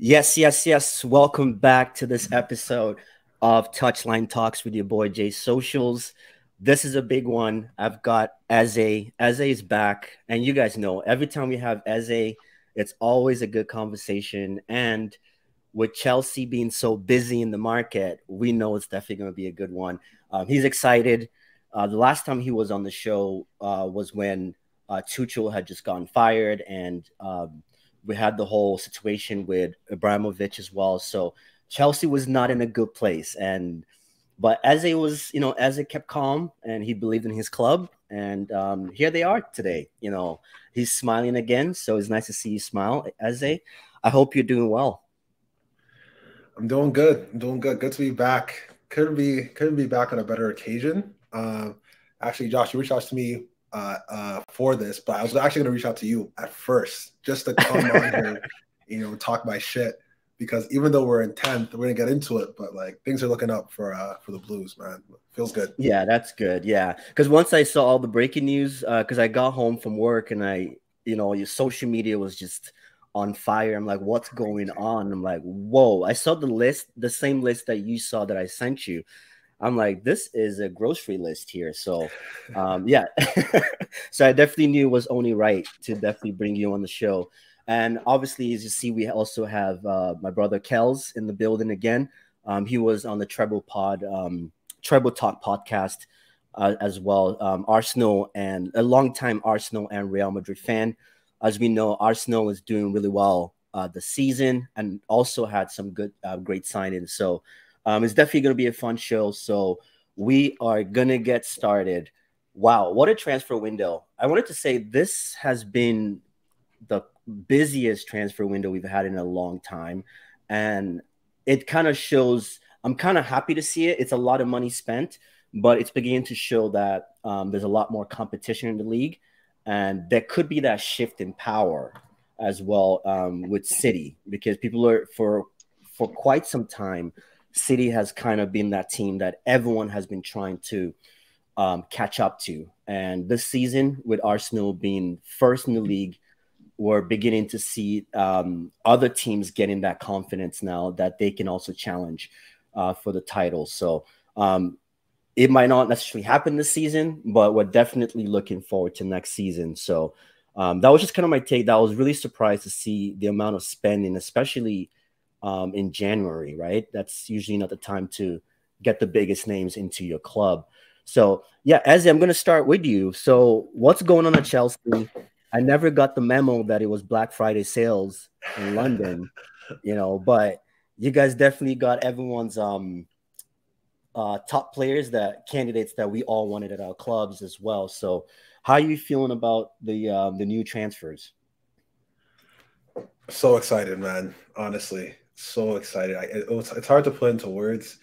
Yes, yes, yes. Welcome back to this episode of Touchline Talks with your boy Jay Socials. This is a big one. I've got Eze. Eze is back, and you guys know every time we have Eze, it's always a good conversation. And with Chelsea being so busy in the market, we know it's definitely going to be a good one. He's excited. The last time he was on the show was when Tuchel had just gotten fired, and we had the whole situation with Abramovich as well. So Chelsea was not in a good place, and but as it was, as it kept calm and he believed in his club, and here they are today. He's smiling again, so it's nice to see you smile, Eze. I hope you're doing well. I'm doing good. I'm doing good. Good to be back. Couldn't be back on a better occasion. Actually, Josh, you reached out to me for this, but I was actually going to reach out to you at first just to come on here, talk my shit. Because even though we're in 10th, we're gonna get into it. But like things are looking up for the Blues, man. Feels good. Yeah, that's good. Yeah, because once I saw all the breaking news, because I got home from work and your social media was just on fire. I'm like, what's going on? I'm like, whoa! I saw the list, the same list that you saw that I sent you. I'm like, this is a grocery list here. So, yeah. So I definitely knew it was only right to definitely bring you on the show. And obviously, as you see, we also have my brother Kels in the building again. He was on the Treble Talk podcast as well. Arsenal and a longtime Arsenal and Real Madrid fan. As we know, Arsenal is doing really well this season and also had some great signings. So it's definitely going to be a fun show. So we are going to get started. Wow, what a transfer window. I wanted to say this has been the busiest transfer window we've had in a long time. And it kind of shows, I'm kind of happy to see it. It's a lot of money spent, but it's beginning to show that there's a lot more competition in the league. And there could be that shift in power as well with City, because people are for quite some time, City has kind of been that team that everyone has been trying to catch up to. And this season, with Arsenal being first in the league, we're beginning to see other teams getting that confidence now that they can also challenge for the title. So it might not necessarily happen this season, but we're definitely looking forward to next season. So that was just kind of my take. That I was really surprised to see the amount of spending, especially in January, right? That's usually not the time to get the biggest names into your club. So yeah, Ezzy, I'm going to start with you. So what's going on at Chelsea? I never got the memo that it was Black Friday sales in London, but you guys definitely got everyone's top players, that candidates that we all wanted at our clubs as well. So how are you feeling about the new transfers? So excited, man. Honestly, so excited. It's hard to put into words.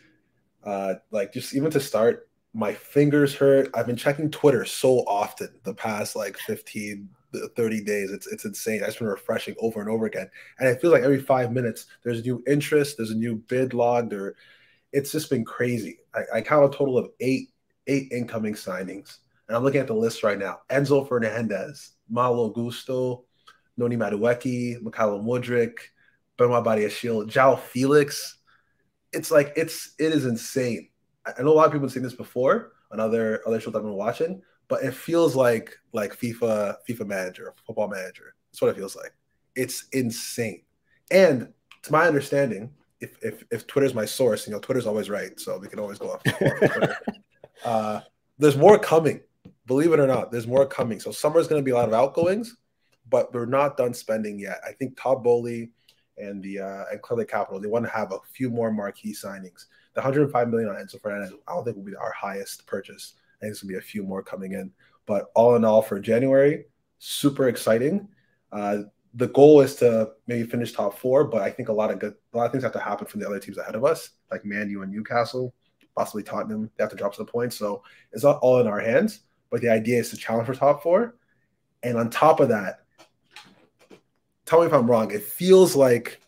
Like just even to start, my fingers hurt. I've been checking Twitter so often the past like 15, 30 days. It's insane. I've just been refreshing over and over again. And it feels like every 5 minutes there's a new interest, there's a new bid logged, or it's just been crazy. I count a total of eight incoming signings. And I'm looking at the list right now. Enzo Fernandez, Malo Gusto, Noni Madueke, Mikhailo Mudrik, Benoit Badiashile, Jao Felix. It is insane. I know a lot of people have seen this before on other shows I've been watching, but it feels like FIFA manager, football manager. That's what it feels like. It's insane. And to my understanding, if Twitter's my source, Twitter's always right, so we can always go off Twitter. There's more coming. Believe it or not, there's more coming. So summer's going to be a lot of outgoings, but we're not done spending yet. I think Todd Bowley and Clearly Capital, they want to have a few more marquee signings. The 105 million on Enzo Fernandez, I don't think will be our highest purchase. I think there's going to be a few more coming in. But all in all, for January, super exciting. The goal is to maybe finish top four, but I think a lot of things have to happen from the other teams ahead of us, like Man U and Newcastle, possibly Tottenham. They have to drop some points, so it's not all in our hands. But the idea is to challenge for top four, and on top of that, tell me if I'm wrong. It feels like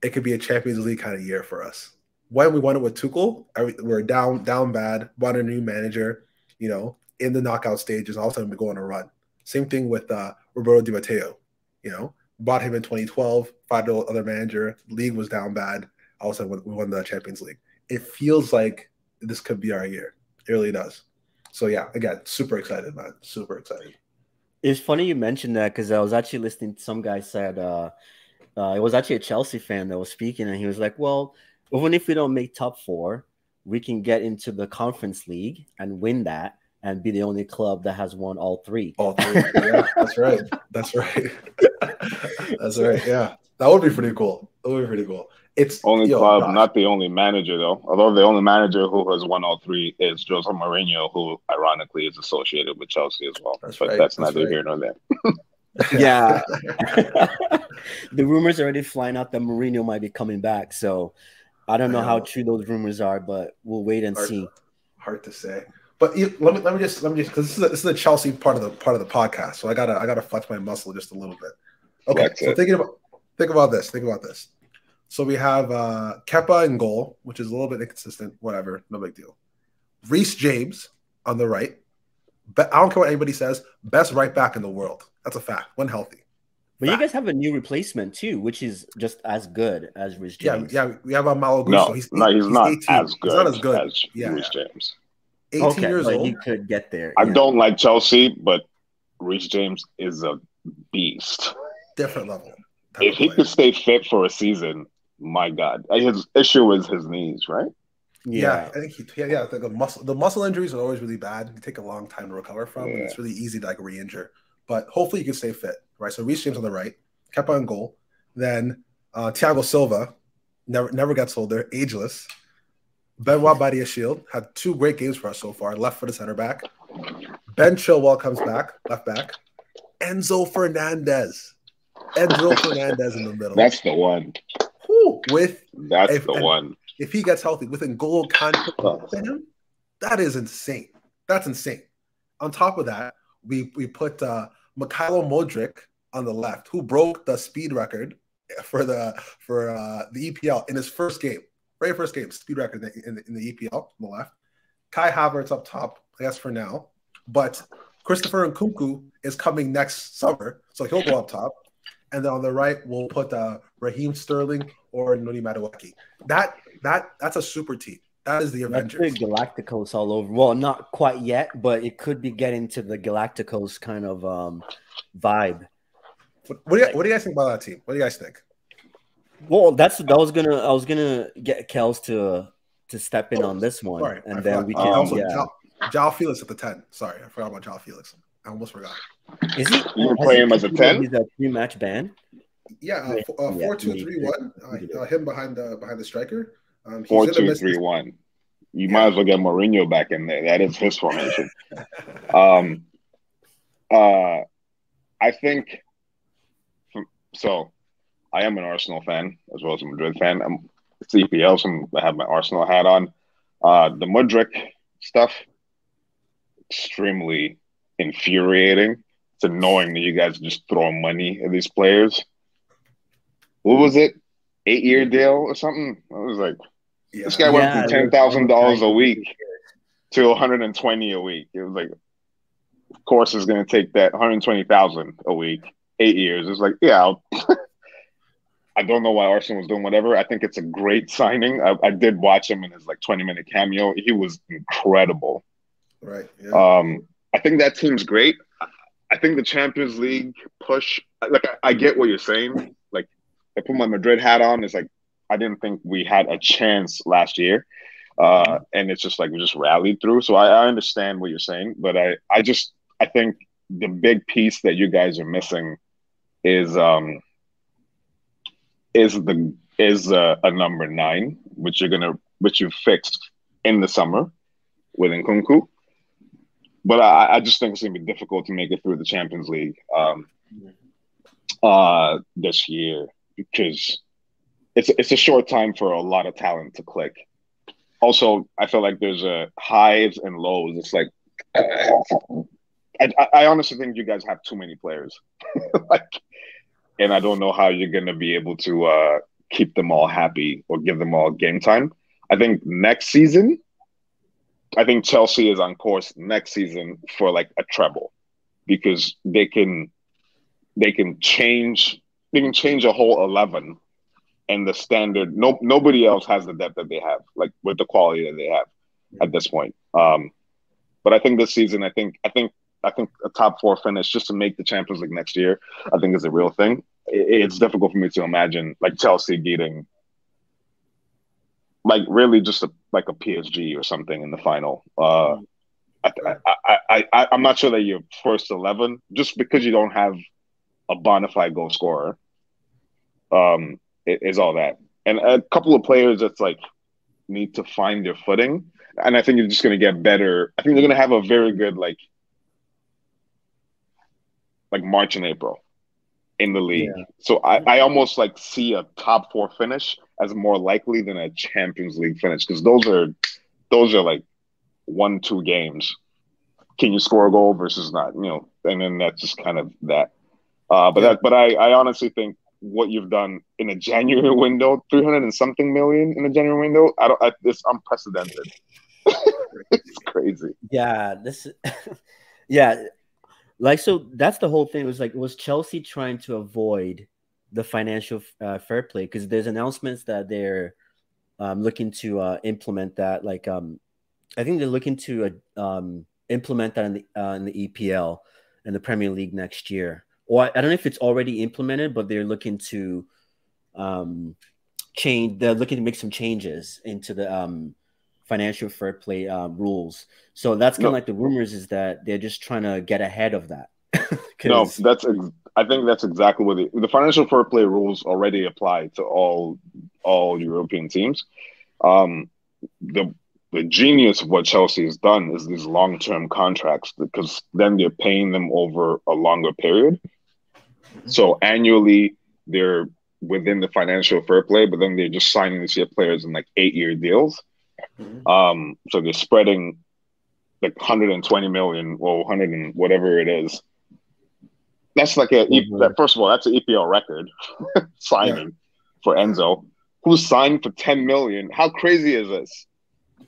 it could be a Champions League kind of year for us. When we won it with Tuchel, we're down bad, brought a new manager, in the knockout stages, all of a sudden we go on a run. Same thing with Roberto Di Matteo, bought him in 2012, fired the other manager. League was down bad. All of a sudden, we won the Champions League. It feels like this could be our year. It really does. So yeah, again, super excited, man. Super excited. It's funny you mentioned that because I was actually listening to some guy said it was actually a Chelsea fan that was speaking, and he was like, well, even if we don't make top four, we can get into the Conference League and win that and be the only club that has won all three. All three. Yeah, that's right. That's right. That's right. Yeah. That would be pretty cool. That would be pretty cool. It's only club, not the only manager, though. Although the only manager who has won all three is Jose Mourinho, who ironically is associated with Chelsea as well. That's but right. That's neither here nor there. Yeah. The rumors are already flying out that Mourinho might be coming back. So I don't know how true those rumors are, but we'll wait and see. Hard to say. But let me just because this is the Chelsea part of the podcast. So I gotta flex my muscle just a little bit. Okay. So think about this. So we have Kepa in goal, which is a little bit inconsistent. Whatever, no big deal. Reece James on the right. But I don't care what anybody says. Best right back in the world. That's a fact. When healthy. But you guys have a new replacement too, which is just as good as Reece James. Yeah. We have Malo Gusto. No, he's not 18. As good. He's not as good as Reece James. 18 years old. He could get there. I don't like Chelsea, but Reece James is a beast. Different level. If he could stay fit for a season, my God. His issue is his knees, right? Yeah, I think the muscle injuries are always really bad. They take a long time to recover from, and it's really easy to re-injure. But hopefully he can stay fit, right? So Reece James on the right, Kepa in goal, then Thiago Silva, never gets older, ageless. Benoit Badiashile had 2 great games for us so far, left for the center back. Ben Chilwell comes back, left back. Enzo Fernandez in the middle. That's the one. One. If he gets healthy with N'Golo Kante to him, that is insane. That's insane. On top of that, we put Mikhailo Modric on the left, who broke the speed record for the EPL in his first game. Very first game, speed record in the EPL on the left. Kai Havertz up top, I guess for now. But Christopher Nkunku is coming next summer, so he'll go up top. And then on the right, we'll put Raheem Sterling or Noni Madueke. That's a super team. That is the Avengers. That's the Galacticos all over. Well, not quite yet, but it could be getting to the Galacticos kind of vibe. What do you guys think about that team? What do you guys think? Well, I was gonna get Kels to step in on this one, Sorry, and then we can. João Felix at the 10. Sorry, I forgot about João Felix. I almost forgot. Is he? You play him as a 10? He's a 3-match ban. Yeah, 4-2-3-1. Him behind the striker. 4-2-3-1. You might as well get Mourinho back in there. That is his formation. I think so. I am an Arsenal fan as well as a Madrid fan. I'm CPL, so I have my Arsenal hat on. The Mudryk stuff, extremely infuriating. It's annoying that you guys just throw money at these players. What was it? 8-year deal or something? I was like, this guy went from $10,000 a week to $120 a week. It was like, of course, it's going to take that $120,000 a week, 8 years. It's like, I don't know why Arsenal was doing whatever. I think it's a great signing. I did watch him in his 20-minute cameo. He was incredible. Right. Yeah. I think that team's great. I think the Champions League push. I get what you're saying. I put my Madrid hat on. It's I didn't think we had a chance last year, and it's just we just rallied through. So I understand what you're saying, but I think the big piece that you guys are missing is a number 9, which you fixed in the summer with Nkunku. But I just think it's gonna be difficult to make it through the Champions League this year because it's a short time for a lot of talent to click. Also, I feel like there's highs and lows. It's I honestly think you guys have too many players. And I don't know how you're going to be able to keep them all happy or give them all game time. I think next season, Chelsea is on course next season for a treble because they can change can change a whole 11, and the standard. Nobody else has the depth that they have, like with the quality that they have at this point. But I think this season, I think a top 4 finish just to make the Champions League next year, I think is a real thing. It's difficult for me to imagine like Chelsea beating, like really just a PSG or something in the final. I'm not sure that you're first 11 just because you don't have a bona fide goal scorer. Is all that, and a couple of players that's like need to find their footing, and I think you're just going to get better. I think they're going to have a very good like March and April in the league. Yeah. So I almost like see a top 4 finish as more likely than a Champions League finish because those are like 1-2 games. Can you score a goal versus not? And then that's just kind of that. But I honestly think what you've done in a January window, 300 and something million in a January window, it's unprecedented. It's crazy. Yeah, yeah. Like, so that's the whole thing. It was like, was Chelsea trying to avoid the financial fair play? Because there's announcements that they're looking to implement that. Like, I think they're looking to implement that in the EPL and the Premier League next year. Or I don't know if it's already implemented, but they're looking to change. They're looking to make some changes into the financial fair play rules. So that's kind of like the rumors is that they're just trying to get ahead of that. No, I think that's exactly what the financial fair play rules already apply to all European teams. The genius of what Chelsea has done is these long-term contracts because then they're paying them over a longer period. So annually they're within the financial fair play, but then they're just signing these players in like 8-year deals. So they're spreading like 120 million or 100 and whatever it is. That's like first of all, that's an EPL record signing for Enzo, who signed for 10 million. How crazy is this?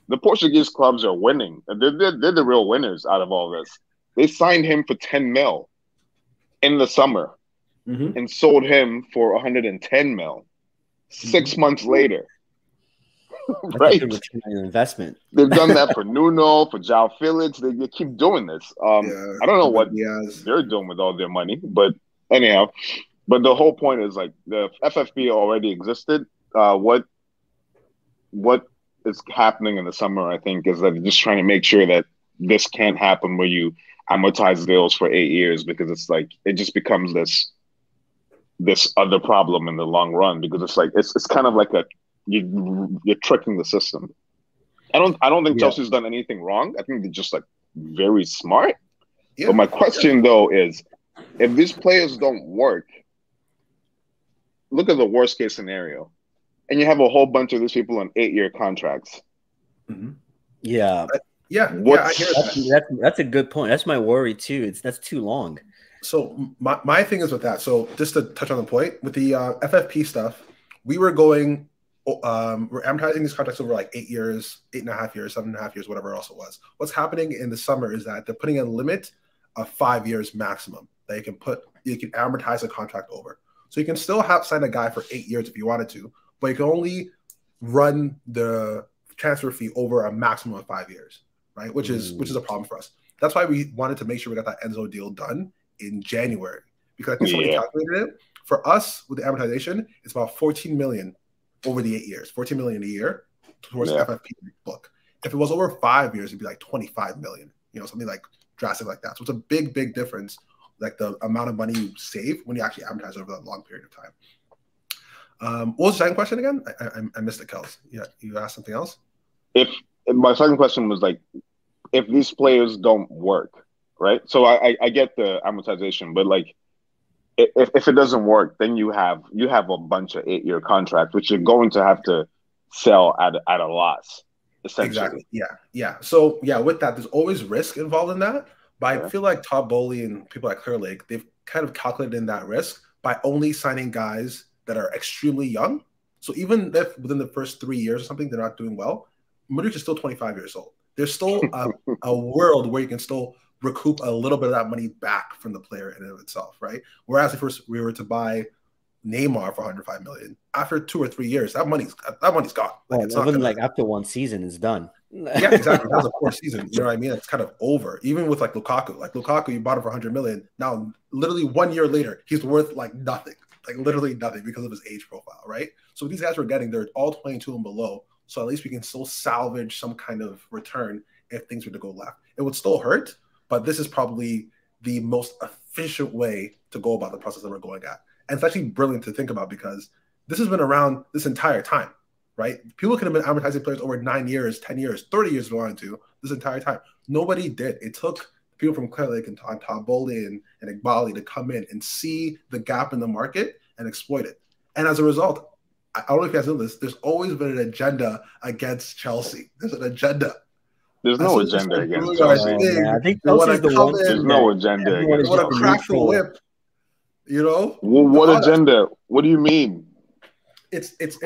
The Portuguese clubs are winning. They're the real winners out of all this. They signed him for 10 mil in the summer and sold him for 110 mil 6 months later. Right? Investment. They've done that for Nuno, for João Felix. They keep doing this. I don't know what they're doing with all their money, but anyhow. But the whole point is like the FFP already existed. What is happening in the summer, I think, is that they're just trying to make sure that this can't happen where you amortize deals for 8 years because it's like it just becomes this other problem in the long run because it's like it's kind of like you're tricking the system. I don't think Chelsea's done anything wrong. I think they're just like very smart. But my question though is, if these players don't work, look at the worst case scenario, and you have a whole bunch of these people on 8-year contracts. Yeah. I hear that's a good point. That's my worry too. That's too long. So my thing is with that. So just to touch on the point with the FFP stuff, we were going. We're amortizing these contracts over like 8 years, 8.5 years, 7.5 years, whatever else it was. What's happening in the summer is that they're putting a limit of 5 years maximum that you can amortize a contract over. So you can still sign a guy for 8 years if you wanted to, but you can only run the transfer fee over a maximum of 5 years, right? Which is a problem for us. That's why we wanted to make sure we got that Enzo deal done in January because I think somebody calculated it. For us with the amortization, it's about 14 million over the 8 years, 14 million a year towards the FFP book. If it was over 5 years, it'd be like 25 million, something like drastic like that. So it's a big, big difference, like the amount of money you save when you actually amortize over a long period of time. What was the second question again? I missed it, Kels. Yeah, you asked something else? If my second question was like, if these players don't work, right? So I get the amortization, but like, if it doesn't work, then you have a bunch of 8-year contracts, which you're going to have to sell at a loss, essentially. Exactly. Yeah. So with that, there's always risk involved in that. But I feel like Todd Bowley and people like Clear Lake, they've kind of calculated in that risk by only signing guys that are extremely young. So even if within the first 3 years or something they're not doing well, Modric is still 25 years old. There's still a world where you can still recoup a little bit of that money back from the player in and of itself, right? Whereas if we were to buy Neymar for 105 million. After 2 or 3 years, that money's gone. Like, it's even like after one season, it's done. Yeah, exactly. That was a poor season. You know what I mean? It's kind of over. Even with like Lukaku. Like Lukaku, you bought him for 100 million. Now, literally 1 year later, he's worth like nothing. Like literally nothing because of his age profile, right? So these guys we're getting, they're all 22 and below. So at least we can still salvage some kind of return if things were to go left. It would still hurt, but this is probably the most efficient way to go about the process that we're going at. And it's actually brilliant to think about because this has been around this entire time, right? People could have been advertising players over 9 years, 10 years, 30 years if they wanted to this entire time. Nobody did. It took people from Clear Lake and Taboli and Igbali to come in and see the gap in the market and exploit it. And as a result, I don't know if you guys know this, there's always been an agenda against Chelsea. There's an agenda. There's no agenda against Chelsea. I think Chelsea's the one. There's no agenda against Chelsea. They want to crack the whip. You know? Well, what agenda? What do you mean? It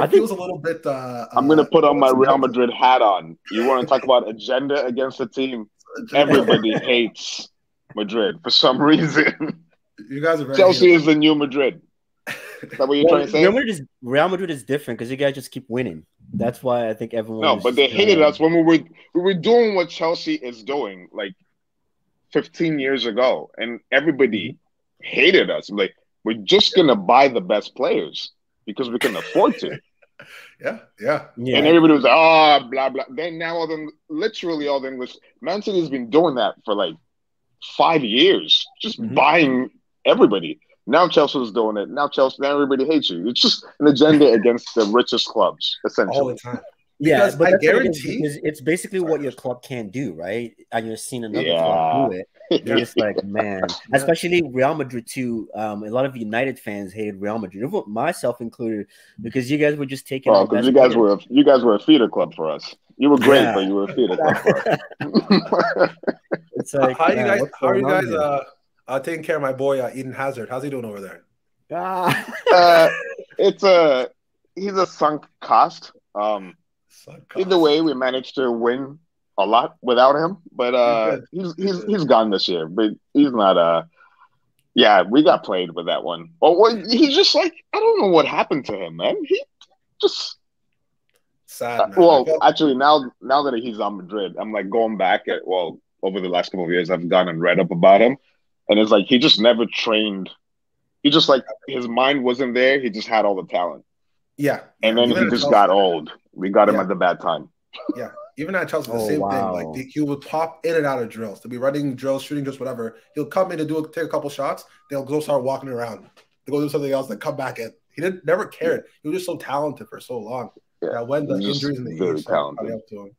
feels a little bit. I'm going to put on my Real Madrid hat on. You want to talk about agenda against the team? Everybody hates Madrid for some reason. You guys are very Chelsea is the new Madrid. Is that what you're trying to say? Real Madrid is different because you guys just keep winning. That's why I think everyone. No, but they hated us when we were doing what Chelsea is doing like 15 years ago, and everybody hated us. Like, we're just gonna buy the best players because we can afford to. Yeah. And everybody was like, oh, blah blah. Then now literally all the English Man City has been doing that for like 5 years, just buying everybody. Now Chelsea's doing it. Now everybody hates you. It's just an agenda against the richest clubs, essentially. All the time. Yeah, but I guarantee it's basically what your club can't do, right? And you're seeing another club do it. You're just like, man. Especially Real Madrid too. A lot of United fans hated Real Madrid, myself included, because you guys were just taking. Oh, because you guys were a feeder club for us. You were great, but you were a feeder club for us. It's like, how are you guys taking care of my boy Eden Hazard? How's he doing over there? He's a sunk cost. Either way, we managed to win a lot without him, but he's gone this year. But he's not. Yeah, we got played with that one. He's just like, I don't know what happened to him, man. He just sad. Actually, now that he's on Madrid, I'm like going back at over the last couple of years, I've gone and read up about him, and it's like he just never trained. He just like his mind wasn't there. He just had all the talent. Yeah. And then he just got old. We got him at the bad time. Yeah. Even at Chelsea, the same thing. Like he would pop in and out of drills. To be running drills, shooting drills, whatever. He'll come in and take a couple shots. They'll go start walking around. They'll go do something else, then come back in. He never cared. He was just so talented for so long. Yeah. When the injuries in the age started coming up to him.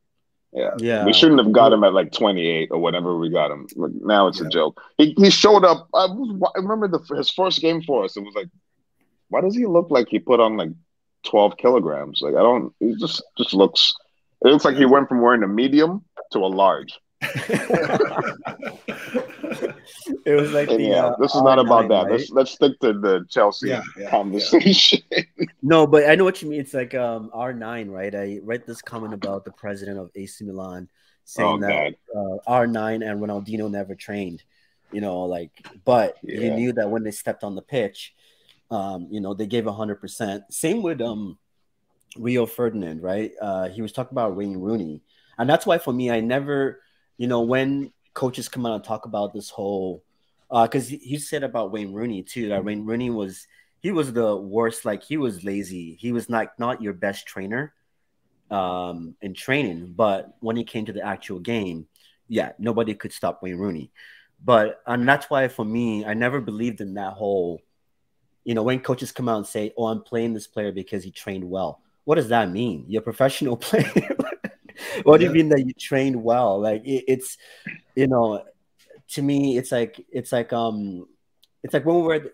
Yeah. We shouldn't have got him at like 28 or whatever we got him. Like, now it's a joke. He showed up. I remember his first game for us. It was like, why does he look like he put on like 12 kilograms? Like, he just looks, it looks like he went from wearing a medium to a large. It was like this is not about that. Right? Let's stick to the Chelsea conversation. No, but I know what you mean. It's like R9, right? I read this comment about the president of AC Milan saying that R9 and Ronaldinho never trained, but you knew that when they stepped on the pitch, they gave 100%. Same with Rio Ferdinand, right? He was talking about Wayne Rooney, and that's why for me, I never, when coaches come out and talk about this whole, because he said about Wayne Rooney too, that Wayne Rooney was the worst. Like, he was lazy. He was not your best trainer in training, but when he came to the actual game, nobody could stop Wayne Rooney. And that's why for me, I never believed in that whole. When coaches come out and say, "Oh, I'm playing this player because he trained well," what does that mean? You're a professional player. What do you mean that you trained well? Like it's, to me, it's like when we're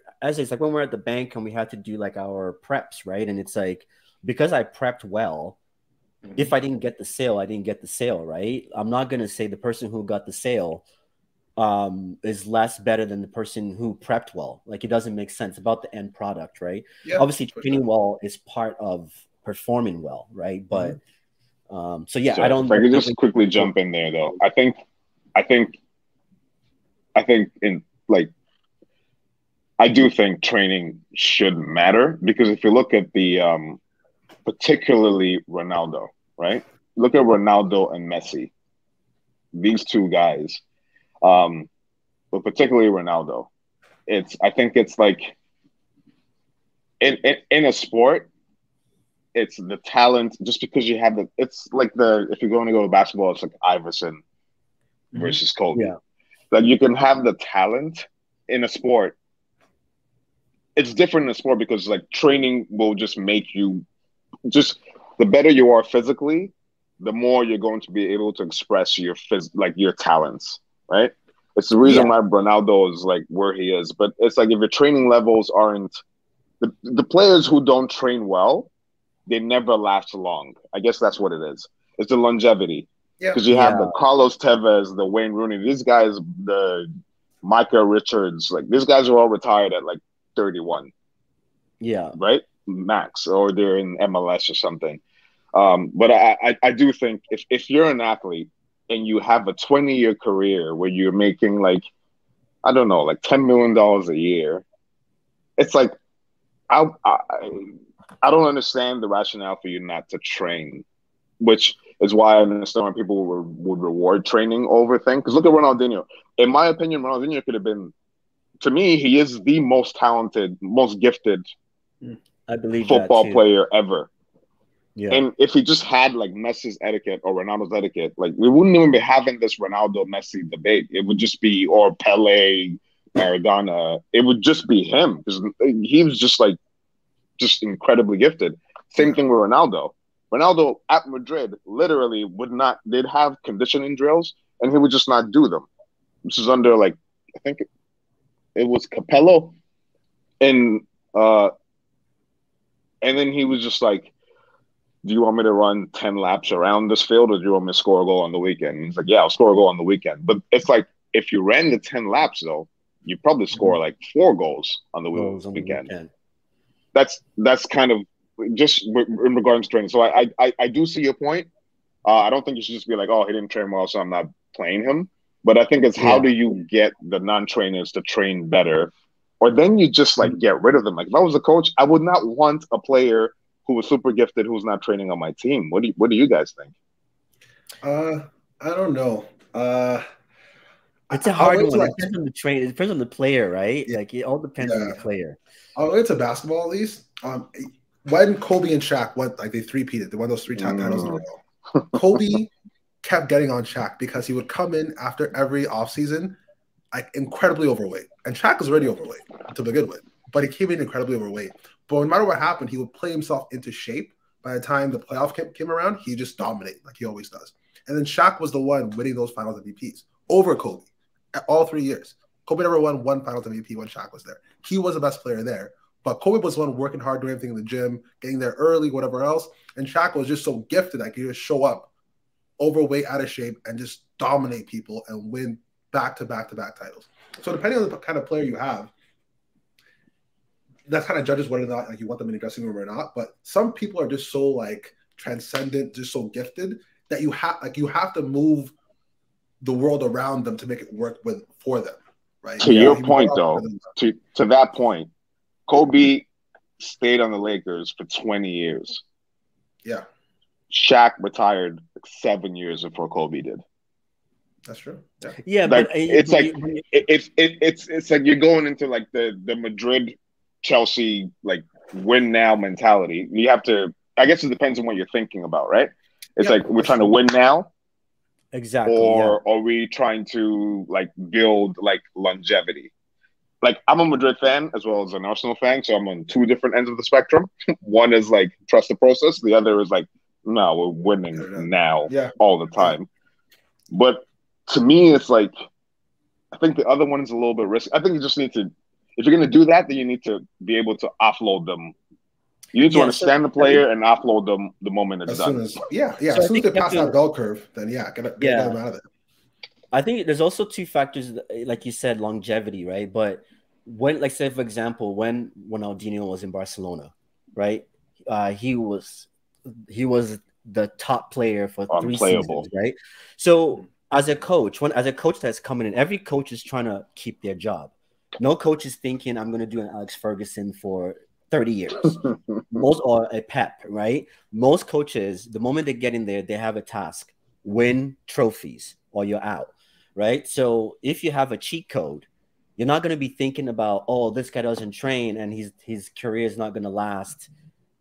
when we're at the bank and we had to do like our preps, right? And it's like, because I prepped well, if I didn't get the sale, I didn't get the sale, right? I'm not gonna say the person who got the sale is less better than the person who prepped well. Like, it doesn't make sense about the end product, right? Obviously training well is part of performing well, right? But I don't. If I could just quickly jump in there, though, I think in like I do think training should matter because if you look at the particularly Ronaldo, right? Look at Ronaldo and Messi. These two guys, but particularly Ronaldo. I think it's like in a sport, it's the talent. Just because you have it's like if you're going to go to basketball, it's like Iverson versus Kobe. Yeah. Like you can have the talent in a sport. It's different in a sport because like training will just make you the better you are physically, the more you're going to be able to express your your talents, right? It's the reason why Ronaldo is like where he is. But it's like if your training levels aren't the players who don't train well, they never last long. I guess that's what it is. It's the longevity. Because you have the Carlos Tevez, the Wayne Rooney, these guys, the Micah Richards, like these guys are all retired at like 31. Yeah. Right? Max, or they're in MLS or something. But I do think if you're an athlete and you have a 20-year career where you're making like, I don't know, like $10 million a year, it's like, I don't understand the rationale for you not to train, which is why I understand why people would reward training over things. Because look at Ronaldinho. In my opinion, Ronaldinho could have been, to me, he is the most talented, most gifted football player ever. Yeah. And if he just had like Messi's etiquette or Ronaldo's etiquette, like we wouldn't even be having this Ronaldo Messi debate. It would just be, or Pele, Maradona. It would just be him because he was just incredibly gifted. Same thing with Ronaldo. Ronaldo at Madrid literally they'd have conditioning drills and he would just not do them. This is under like, I think it was Capello. And then he was just like, do you want me to run 10 laps around this field or do you want me to score a goal on the weekend? And he's like, yeah, I'll score a goal on the weekend. But it's like, if you ran the 10 laps though, you'd probably score like 4 goals on the weekend. That's kind of just in regards to training. So I do see your point. I don't think you should just be like, oh, he didn't train well, so I'm not playing him. But I think it's how do you get the non-trainers to train better? Or then you just like get rid of them. Like if I was a coach, I would not want a player who was super gifted who's not training on my team. What do you guys think? I don't know. It's a hard one. It depends on the train. It depends on the player, right? Yeah. Like it all depends on the player. I'll get to basketball at least. When Kobe and Shaq went, like they three-peated, they won those 3 titles in a row. Kobe kept getting on Shaq because he would come in after every offseason like incredibly overweight. And Shaq was already overweight to begin with, but he came in incredibly overweight. But no matter what happened, he would play himself into shape. By the time the playoff came around, he just dominated like he always does. And then Shaq was the one winning those finals MVPs over Kobe at all 3 years. Kobe never won one finals MVP when Shaq was there. He was the best player there. But Kobe was the one working hard, doing everything in the gym, getting there early, whatever else. And Shaq was just so gifted that he could just show up overweight, out of shape, and just dominate people and win back-to-back titles. So depending on the kind of player you have, that kind of judges whether or not like you want them in the dressing room or not. But some people are just so like transcendent, just so gifted that you have to move the world around them to make it work for them. Right. To your point, though, to that point, Kobe stayed on the Lakers for 20 years. Yeah. Shaq retired like 7 years before Kobe did. That's true. Yeah, like, but it's like it's like you're going into like the Madrid, Chelsea like win now mentality. You have to. I guess it depends on what you're thinking about, right? It's like we're trying to win now. Exactly. Or are we trying to like build like longevity? Like I'm a Madrid fan as well as an Arsenal fan, so I'm on 2 different ends of the spectrum. One is like trust the process. The other is like, no, we're winning now all the time. But to me, it's like I think the other one is a little bit risky. I think you just need to, if you're going to do that, then you need to be able to offload them. You need to understand the player and offload them the moment it's done. As soon as they pass that bell curve, then get them out of it. I think there's also 2 factors, like you said, longevity, right? But when, like, say for example, when Ronaldinho was in Barcelona, right? He was the top player for 3 seasons, right? So as a coach that's coming in, every coach is trying to keep their job. No coach is thinking I'm going to do an Alex Ferguson for 30 years. Most or a Pep, right? Most coaches, the moment they get in there, they have a task: win trophies, or you're out, right? So if you have a cheat code, you're not going to be thinking about, oh, this guy doesn't train and his career is not going to last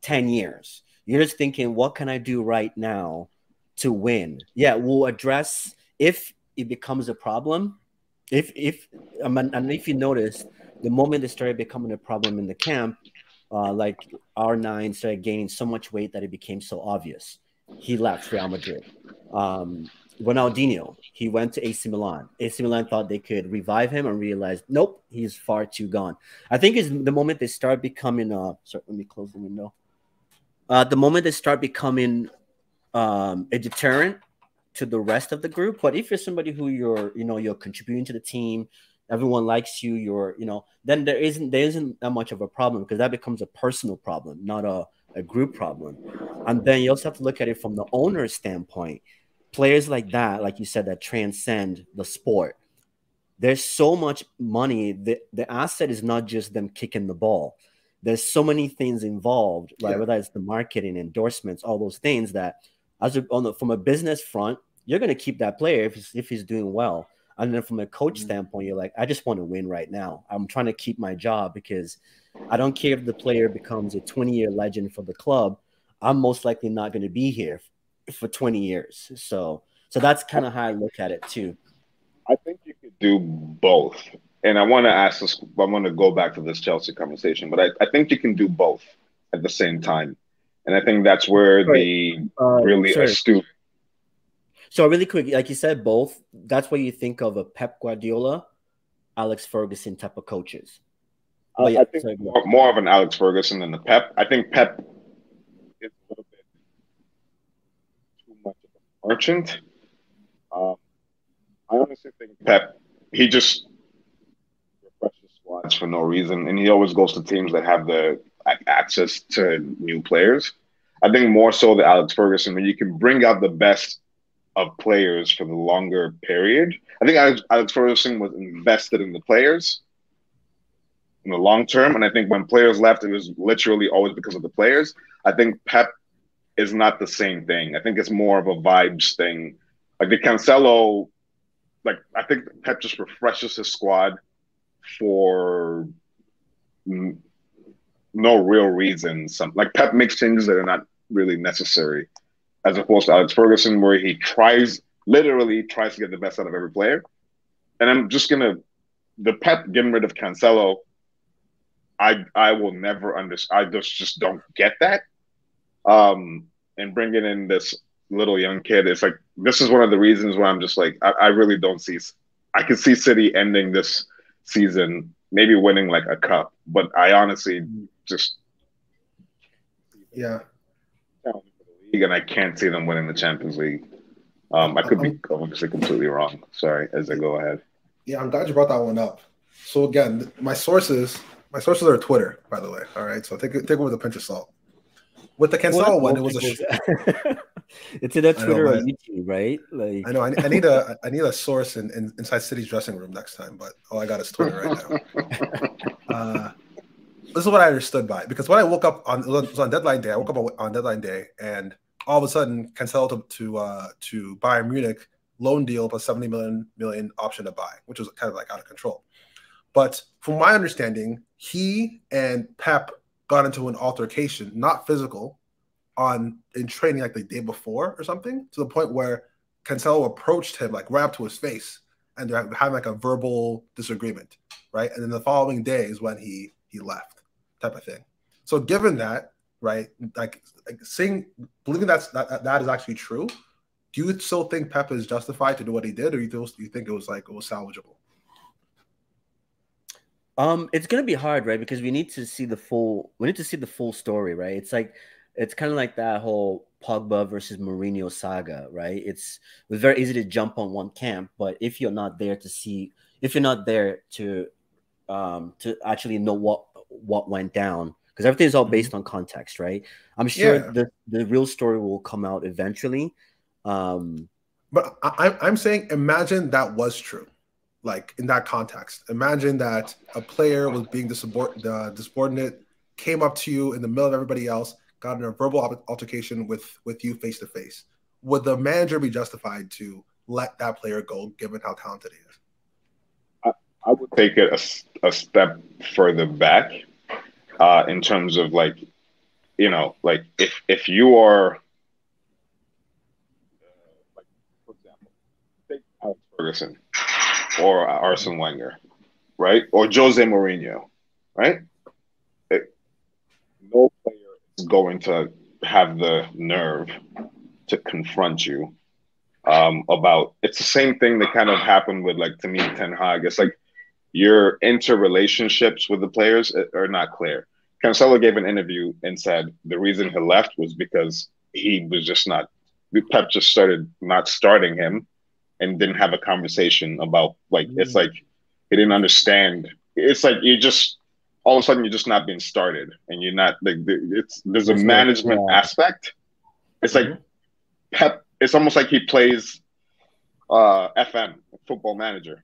10 years. You're just thinking, what can I do right now to win? Yeah, we'll address if it becomes a problem. If and if you notice, the moment it started becoming a problem in the camp, like R9 started gaining so much weight that it became so obvious. He left Real Madrid. Ronaldinho, he went to AC Milan. AC Milan thought they could revive him and realized, nope, he's far too gone. I think is the moment they start becoming. Sorry, let me close the window. The moment they start becoming a deterrent to the rest of the group. But if you're somebody who you're contributing to the team, everyone likes you, then there isn't that much of a problem, because that becomes a personal problem, not a group problem. And then you also have to look at it from the owner's standpoint. Players like that, like you said, that transcend the sport. There's so much money. The asset is not just them kicking the ball. There's so many things involved, right? Whether it's the marketing, endorsements, all those things that, from a business front, you're going to keep that player if he's doing well. And then from a coach standpoint, you're like, I just want to win right now. I'm trying to keep my job, because I don't care if the player becomes a 20-year legend for the club. I'm most likely not going to be here for 20 years. So that's kind of how I look at it too. I think you could do both. And I want to ask this, I want to go back to this Chelsea conversation, but I think you can do both at the same time. And I think that's where the really astute. So really quick, like you said, both. That's what you think of a Pep Guardiola, Alex Ferguson type of coaches. I think more of an Alex Ferguson than the Pep. I think Pep is a little bit too much of a merchant. I honestly think Pep, he just refreshes squads for no reason, and he always goes to teams that have the access to new players. I think more so the Alex Ferguson, when you can bring out the best of players for the longer period. I think Alex Ferguson was invested in the players in the long term, and I think when players left, it was literally always because of the players. I think Pep is not the same thing. I think it's more of a vibes thing. Like the Cancelo, like I think Pep just refreshes his squad for no real reason. Like Pep makes changes that are not really necessary, as opposed to Alex Ferguson, where he literally tries to get the best out of every player. And I'm just the Pep getting rid of Cancelo, I will never understand. I just don't get that. And bringing in this little young kid, it's like, this is one of the reasons why I'm just like, I really don't see. I could see City ending this season, maybe winning like a cup, but I honestly just and I can't see them winning the Champions League. I could be obviously completely wrong. Sorry, as I go ahead. Yeah, I'm glad you brought that one up. So again, my sources are Twitter, by the way. All right, so take it with a pinch of salt. With the Cancelo one, it was it's in that Twitter or YouTube, right? Like I know. I need a source inside City's dressing room next time, but all I got is Twitter right now. This is what I understood by it, because when I woke up it was on deadline day. I woke up on deadline day, and all of a sudden, Cancelo to Bayern Munich loan deal plus 70 million option to buy, which was kind of like out of control. But from my understanding, he and Pep got into an altercation, not physical, in training like the day before or something, to the point where Cancelo approached him like right up to his face, and they're having like a verbal disagreement, right? And then the following day is when he left, type of thing. So given that, right, like believing that is actually true, do you still think Pep is justified to do what he did, or you think it was salvageable? It's gonna be hard, right? Because we need to see the full story, right? It's kind of like that whole Pogba versus Mourinho saga, right? It was very easy to jump on one camp, but if you're not there to actually know what went down, because everything is all based on context, right? I'm sure the real story will come out eventually. But I'm saying, imagine that was true. like in that context. Imagine that a player was being subordinate, came up to you in the middle of everybody else, got in a verbal altercation with you face to face. Would the manager be justified to let that player go, given how talented he is? I would take it a step further back in terms of like, like if you are, like, for example, take Alex Ferguson or Arsene Wenger, right? Or Jose Mourinho, right? No player is going to have the nerve to confront you about. It's the same thing that kind of happened with, like, to me, Ten Hag. It's like your interrelationships with the players are not clear. Cancelo gave an interview and said the reason he left was because he was just not. Pep just started not starting him and didn't have a conversation about, like, it's like he didn't understand. It's like you just all of a sudden you're just not being started and you're not like there's a management aspect. It's like Pep. It's almost like he plays FM, Football Manager,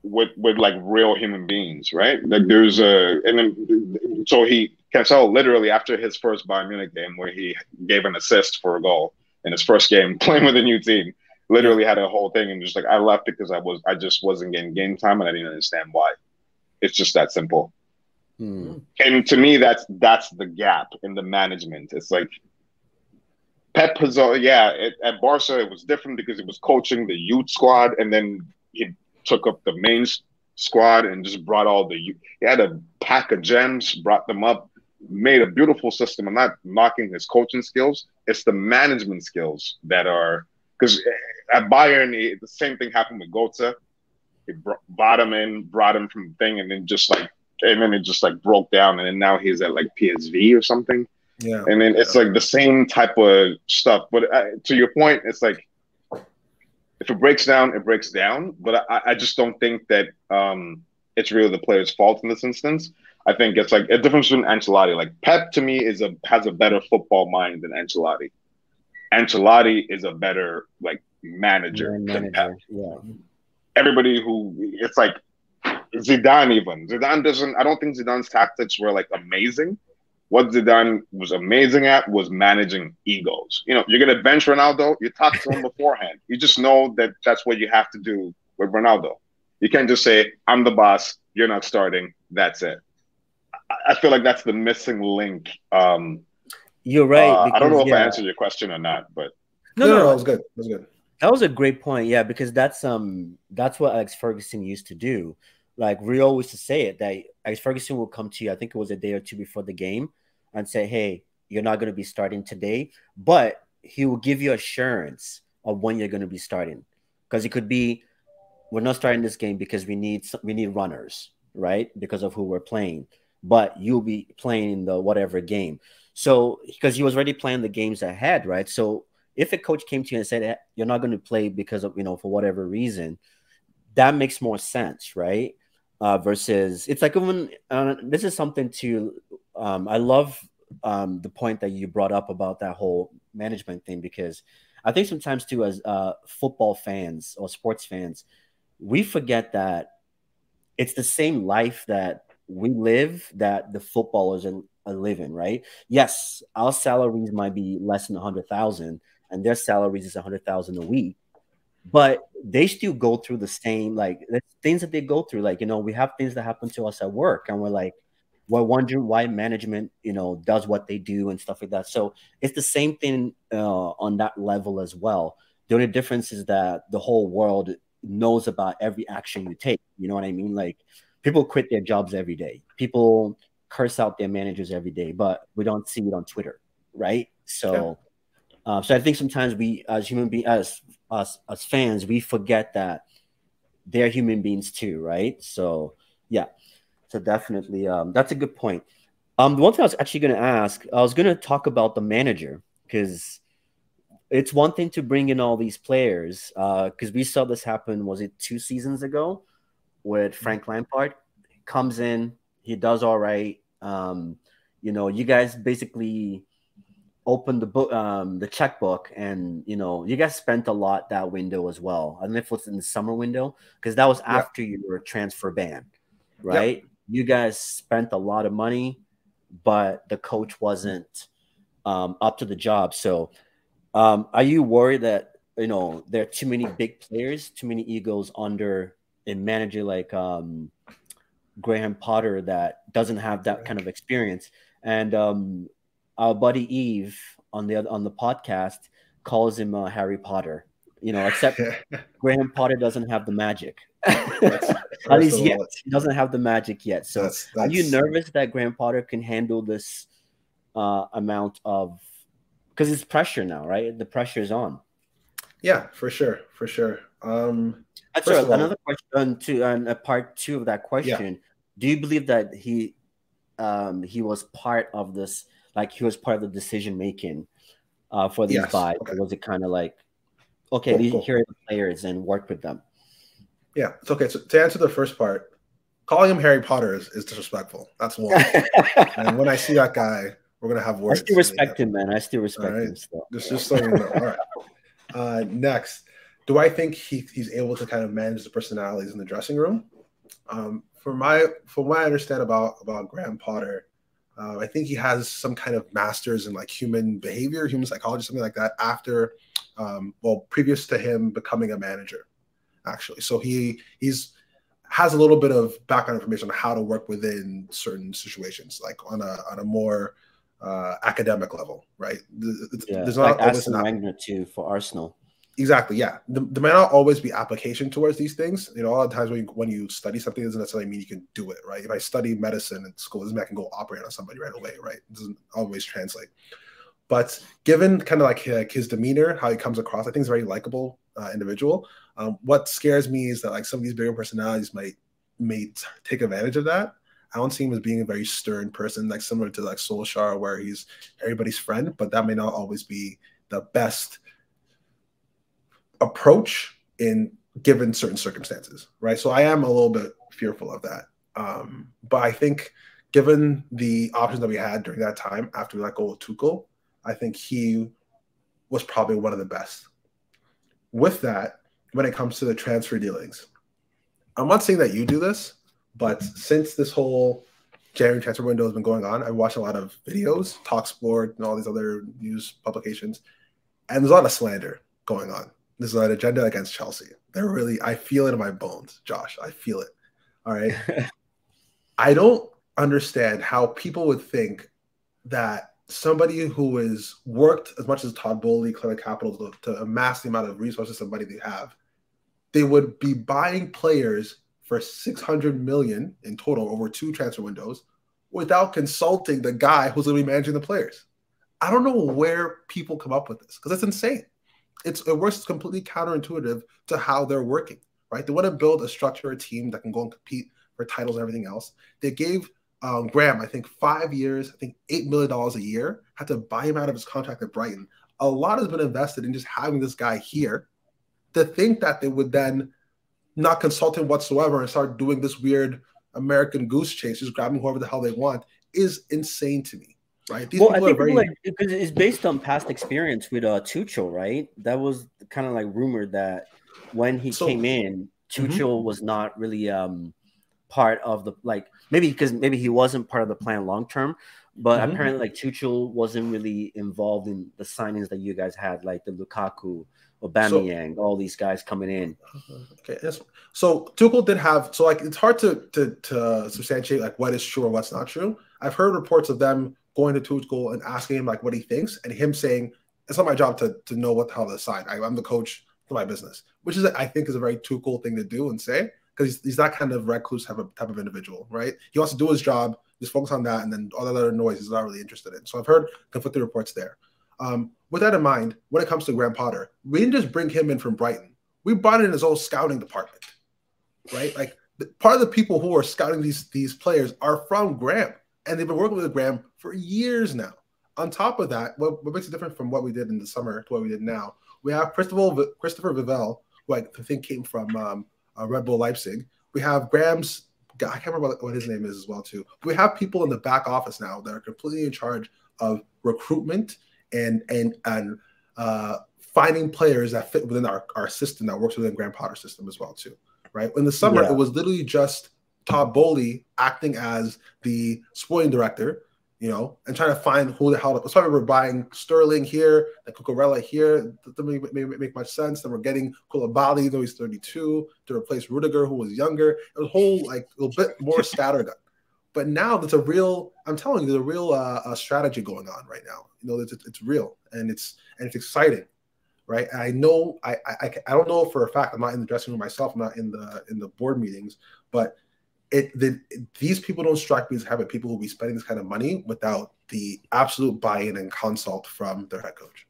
with like real human beings, right? Like there's and then so Cancelo literally after his first Bayern Munich game where he gave an assist for a goal in his first game playing with a new team, literally had a whole thing and just like I left because I just wasn't getting game time and I didn't understand why. It's just that simple. And to me, that's the gap in the management. It's like Pep has, at Barca it was different because he was coaching the youth squad, and then he took up the main squad and just brought all he had a pack of gems, brought them up, made a beautiful system. I'm not knocking his coaching skills. It's the management skills that are, because at Bayern, the same thing happened with Götze. He brought him from the thing, and then it just like broke down, and then now he's at like PSV or something. Yeah, and then it's like the same type of stuff. But to your point, it's like if it breaks down, it breaks down. But I just don't think that it's really the player's fault in this instance. I think it's like a difference between Ancelotti. Like Pep to me has a better football mind than Ancelotti. Ancelotti is a better like manager than Pep. Yeah. Everybody it's like Zidane even. I don't think Zidane's tactics were like amazing. What Zidane was amazing at was managing egos. You're going to bench Ronaldo, you talk to him beforehand. You just know that that's what you have to do with Ronaldo. You can't just say, I'm the boss, you're not starting, that's it. I feel like that's the missing link. You're right. I don't know if I answered your question or not, but no, that was good. That was good. That was a great point. Yeah, because that's what Alex Ferguson used to do. Like Rio used to say it, that Alex Ferguson will come to you, I think it was a day or two before the game, and say, hey, you're not going to be starting today, but he will give you assurance of when you're going to be starting. Because it could be, we're not starting this game because we need runners, right? Because of who we're playing. But you'll be playing in the whatever game. So, because he was already playing the games ahead, right? So if a coach came to you and said, you're not going to play because of, for whatever reason, that makes more sense, right? Versus it's like even this is something to I love the point that you brought up about that whole management thing, because I think sometimes too, as football fans or sports fans, we forget that it's the same life that we live that the footballers are living, right? Yes, our salaries might be less than 100,000 and their salaries is 100,000 a week, but they still go through the same, like, things that they go through. Like, we have things that happen to us at work, and we're wondering why management, does what they do and stuff like that. So it's the same thing on that level as well. The only difference is that the whole world knows about every action you take. You know what I mean? Like, people quit their jobs every day. People curse out their managers every day, but we don't see it on Twitter, right? So, so I think sometimes we, as human beings, as fans, we forget that they're human beings too, right? So, yeah. So definitely, that's a good point. The one thing I was actually going to ask, I was going to talk about the manager, because it's one thing to bring in all these players, because we saw this happen, was it 2 seasons ago, with Frank Lampard? He comes in, he does all right. You guys basically opened the book, the checkbook, and you guys spent a lot that window as well. I don't know if it was in the summer window because that was Yeah. after you were transfer banned, right? Yep. You guys spent a lot of money, but the coach wasn't up to the job. So, are you worried that there are too many big players, too many egos under a manager like Graham Potter that doesn't have that kind of experience? And our buddy Eve on the podcast calls him Harry Potter. Except Graham Potter doesn't have the magic. At First least of yet, all, he doesn't have the magic yet. So, are you that's nervous that Graham Potter can handle this amount of? Because it's pressure now, right? The pressure is on. Yeah, for sure, for sure. Sorry, another question too, and a part two of that question. Yeah. Do you believe that he was part of this, like he was part of the decision making for these buys? Okay. Or was it kind of like, okay, here are the players and work with them? Yeah, it's okay. So to answer the first part, calling him Harry Potter is disrespectful. That's one. And when I see that guy, we're gonna have words. I still respect him, man. I still respect him. Still. Just so you know. All right. Next, do I think he's able to kind of manage the personalities in the dressing room? From what I understand about Graham Potter, I think he has some kind of masters in like human behavior, human psychology, something like that. After, previous to him becoming a manager, actually. So has a little bit of background information on how to work within certain situations, like on a more academic level, right? There's not like always an Wenger too for Arsenal. Exactly, yeah. There may not always be application towards these things. A lot of times when you study something, it doesn't necessarily mean you can do it, right? If I study medicine in school, it doesn't mean I can go operate on somebody right away, right? It doesn't always translate. But given kind of like his demeanor, how he comes across, I think he's a very likable individual. What scares me is that like some of these bigger personalities may take advantage of that. I don't see him as being a very stern person, like similar to like Solskjaer, where he's everybody's friend, but that may not always be the best approach in given certain circumstances, right? So I am a little bit fearful of that. But I think given the options that we had during that time after we let go of Tuchel, I think he was probably one of the best. With that, when it comes to the transfer dealings, I'm not saying that you do this, but since this whole January transfer window has been going on, I watched a lot of videos, TalkSport, and all these other news publications, and there's a lot of slander going on. There's an agenda against Chelsea. I feel it in my bones, Josh. I feel it. All right. I don't understand how people would think that somebody who has worked as much as Todd Bowley, Clever Capital, to amass the amount of resources somebody they have, they would be buying players for $600 million in total over 2 transfer windows without consulting the guy who's going to be managing the players. I don't know where people come up with this because it's insane. It works completely counterintuitive to how they're working, right? They want to build a structure, a team that can go and compete for titles and everything else. They gave Graham, I think, 5 years, I think $8 million a year, had to buy him out of his contract at Brighton. A lot has been invested in just having this guy here. To think that they would then not consult him whatsoever and start doing this weird American goose chase, just grabbing whoever the hell they want, is insane to me, right? These people are very because it's based on past experience with Tuchel, right? That was kind of like rumored that when he came in, Tuchel was not really part of the maybe he wasn't part of the plan long term, but apparently like Tuchel wasn't really involved in the signings that you guys had, like the Lukaku, Aubameyang, all these guys coming in. Okay, so Tuchel did have it's hard to substantiate like what is true or what's not true. I've heard reports of them going to Tuchel and asking him like what he thinks, and him saying it's not my job to know what the hell to sign. I'm the coach for my business, which is I think is a very Tuchel thing to do and say because he's that kind of recluse type of individual, right? He wants to do his job, just focus on that, and then all that other noise he's not really interested in. So I've heard conflicting reports there. With that in mind, when it comes to Graham Potter, we didn't just bring him in from Brighton. We brought in his own scouting department, right? Like part of the people who are scouting these players are from Graham, and they've been working with Graham for years now. On top of that, what makes it different from what we did in the summer to what we did now, we have Christopher Vivell, who I think came from Red Bull Leipzig. We have Graham's guy, I can't remember what his name is as well too. We have people in the back office now that are completely in charge of recruitment and finding players that fit within our system that works within Graham Potter's system as well too, right? In the summer, it was literally just Todd Bowley acting as the sporting director, and trying to find who the hell. That's why we're buying Sterling here, and Cucurella here. That doesn't make much sense. Then we're getting Koulibaly, though he's 32, to replace Rudiger, who was younger. It was a whole a little bit more scattergun. But now there's a real. I'm telling you, there's a real strategy going on right now. It's real and it's exciting, right? And I know I don't know for a fact. I'm not in the dressing room myself. I'm not in the board meetings, but. These people don't strike me as having people who will be spending this kind of money without the absolute buy-in and consult from their head coach.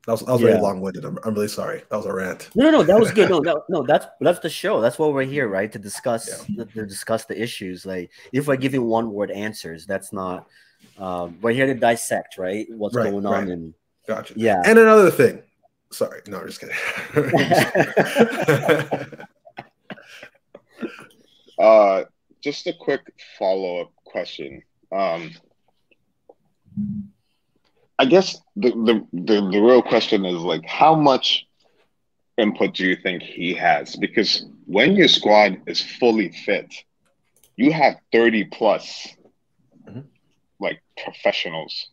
That was very long-winded. I'm really sorry. That was a rant. No, that was good. No, that's the show. That's what we're here, right? To discuss the issues. Like, if I give you one-word answers, that's not. We're here to dissect, right? What's going on? And gotcha. Yeah. And another thing. Sorry, no, I'm just kidding. Just a quick follow-up question. I guess the real question is how much input do you think he has? Because when your squad is fully fit, you have 30 plus professionals.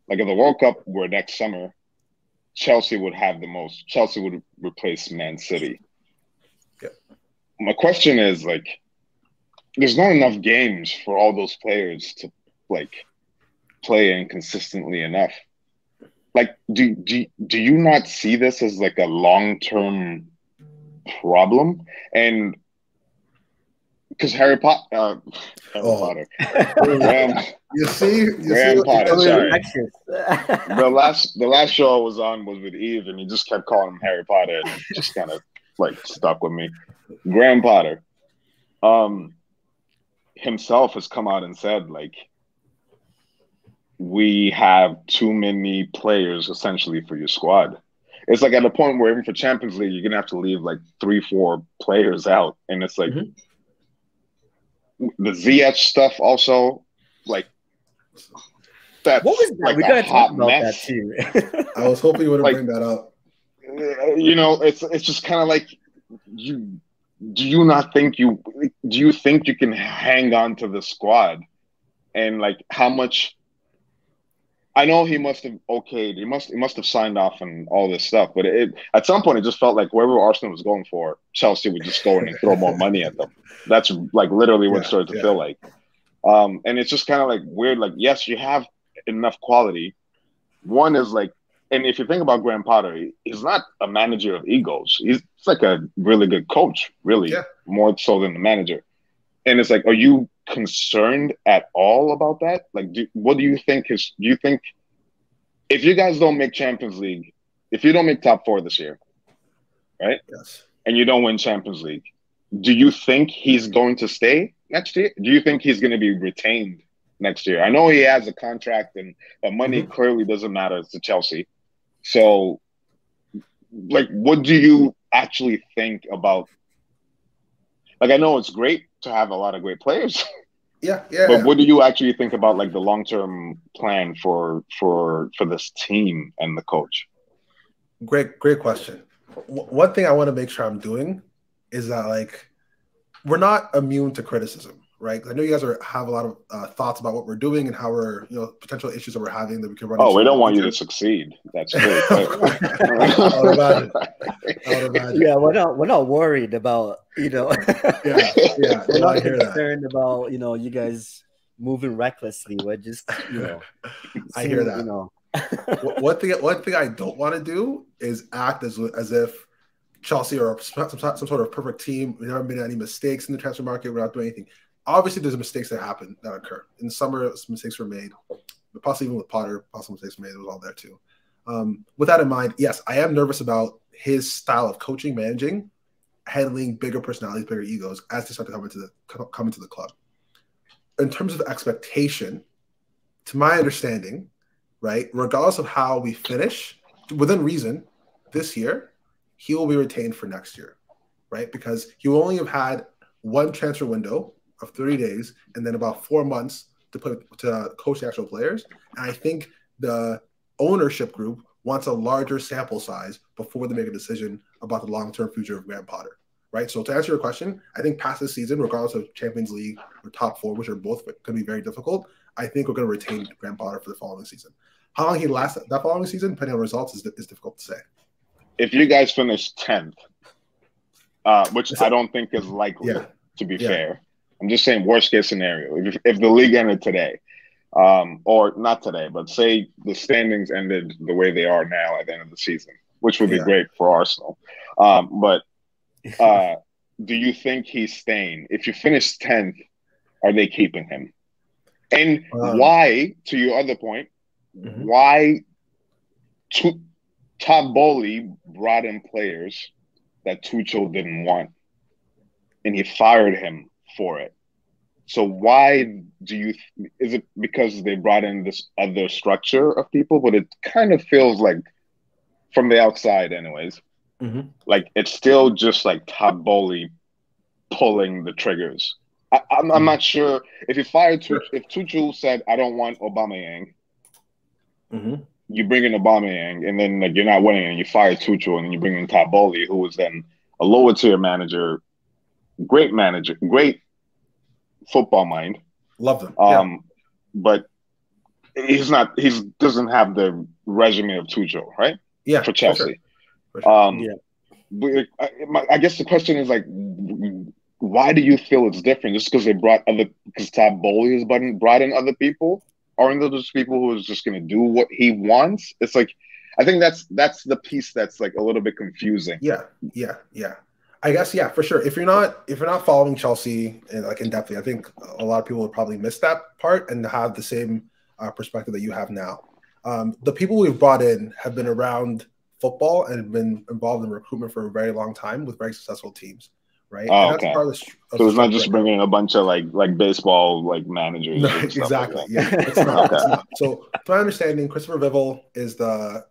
If the World Cup were next summer, Chelsea would have the most. Chelsea would replace Man City. Yeah. My question is there's not enough games for all those players to play in consistently enough. Do you not see this as a long-term problem? And because Harry Potter, Graham, you see Potter. Sorry, the last show I was on was with Eve, and he just kept calling him Harry Potter, and it just kind of stuck with me. Graham Potter. Himself has come out and said we have too many players essentially for your squad. It's at a point where even for Champions League you're gonna have to leave 3-4 players out, and it's the Ziyech stuff also that's what was that? We gotta talk about that too. I was hoping you would bring that up. It's just kind of you. Do you think you can hang on to the squad? And how much? I know he must have okayed. He must have signed off on all this stuff. But at some point it just felt wherever Arsenal was going for, Chelsea would just go in and throw more money at them. That's literally what it started to feel like. And it's just kind of weird. Yes, you have enough quality. One is and if you think about Graham Potter, he's not a manager of egos. He's a really good coach, really, more so than the manager. And it's are you concerned at all about that? What do you think do you think if you guys don't make Champions League, if you don't make top 4 this year, right? Yes. And you don't win Champions League, do you think he's going to stay next year? Do you think he's going to be retained next year? I know he has a contract and money clearly doesn't matter to Chelsea. So, what do you actually think about? I know it's great to have a lot of great players. Yeah. But what do you actually think about the long-term plan for this team and the coach? Great question. One thing I want to make sure I'm doing is that we're not immune to criticism, right? I know you guys have a lot of thoughts about what we're doing and how we're, potential issues that we're having that we can run. Oh, we don't want you to succeed. That's true. I would imagine. Yeah, we're not worried about, Yeah. We're not concerned about, you guys moving recklessly. We're just, I hear that. One thing I don't want to do is act as if Chelsea are some sort of perfect team. We never made any mistakes in the transfer market. We're not doing anything. Obviously, there's mistakes that happen, that occur. In the summer, some mistakes were made. But possibly even with Potter, possible mistakes were made. It was all there too. With that in mind, yes, I am nervous about his style of coaching, managing, handling bigger personalities, bigger egos as they start to come into the club. In terms of expectation, to my understanding, right, regardless of how we finish, within reason, this year, he will be retained for next year, right? Because he will only have had one transfer window of 30 days and then about 4 months to coach the actual players. And I think the ownership group wants a larger sample size before they make a decision about the long-term future of Graham Potter, right? So to answer your question, I think past this season, regardless of Champions League or top four, which are both going to be very difficult, I think we're going to retain Graham Potter for the following season. How long he lasts that following season, depending on results, is difficult to say. If you guys finish 10th, which I don't think is likely, to be fair, I'm just saying worst case scenario. If the league ended today, or not today, but say the standings ended the way they are now at the end of the season, which would be great for Arsenal. But do you think he's staying? If you finish 10th, are they keeping him? And why, to your other point, why Todd Bowley brought in players that Tuchel didn't want, and he fired him for it? So why is it because they brought in this other structure of people? But it kind of feels like, from the outside anyways, like it's still just like Todd Bowley pulling the triggers. I'm not sure if you fired if Tuchel said, I don't want Aubameyang, you bring in Aubameyang, and then like you're not winning, and you fire Tuchel, and then you bring in Todd Bowley, who was then a lower tier manager, great football mind. Love them. But he doesn't have the resume of Tuchel, right? Yeah, for Chelsea. For sure. But I guess the question is like, why do you feel it's different? Just because because Todd Bowley has brought in other people? Aren't those people who is just going to do what he wants? It's like, I think that's the piece that's like a little bit confusing. Yeah. I guess, for sure. If you're not following Chelsea like in depth, I think a lot of people would probably miss that part and have the same perspective that you have now. The people we've brought in have been around football and have been involved in recruitment for a very long time with very successful teams, right? Oh, and that's okay. part of So it's not just bringing a bunch of like baseball like managers. No, exactly. It's not. It's not. So, to my understanding, Christopher Vivel is the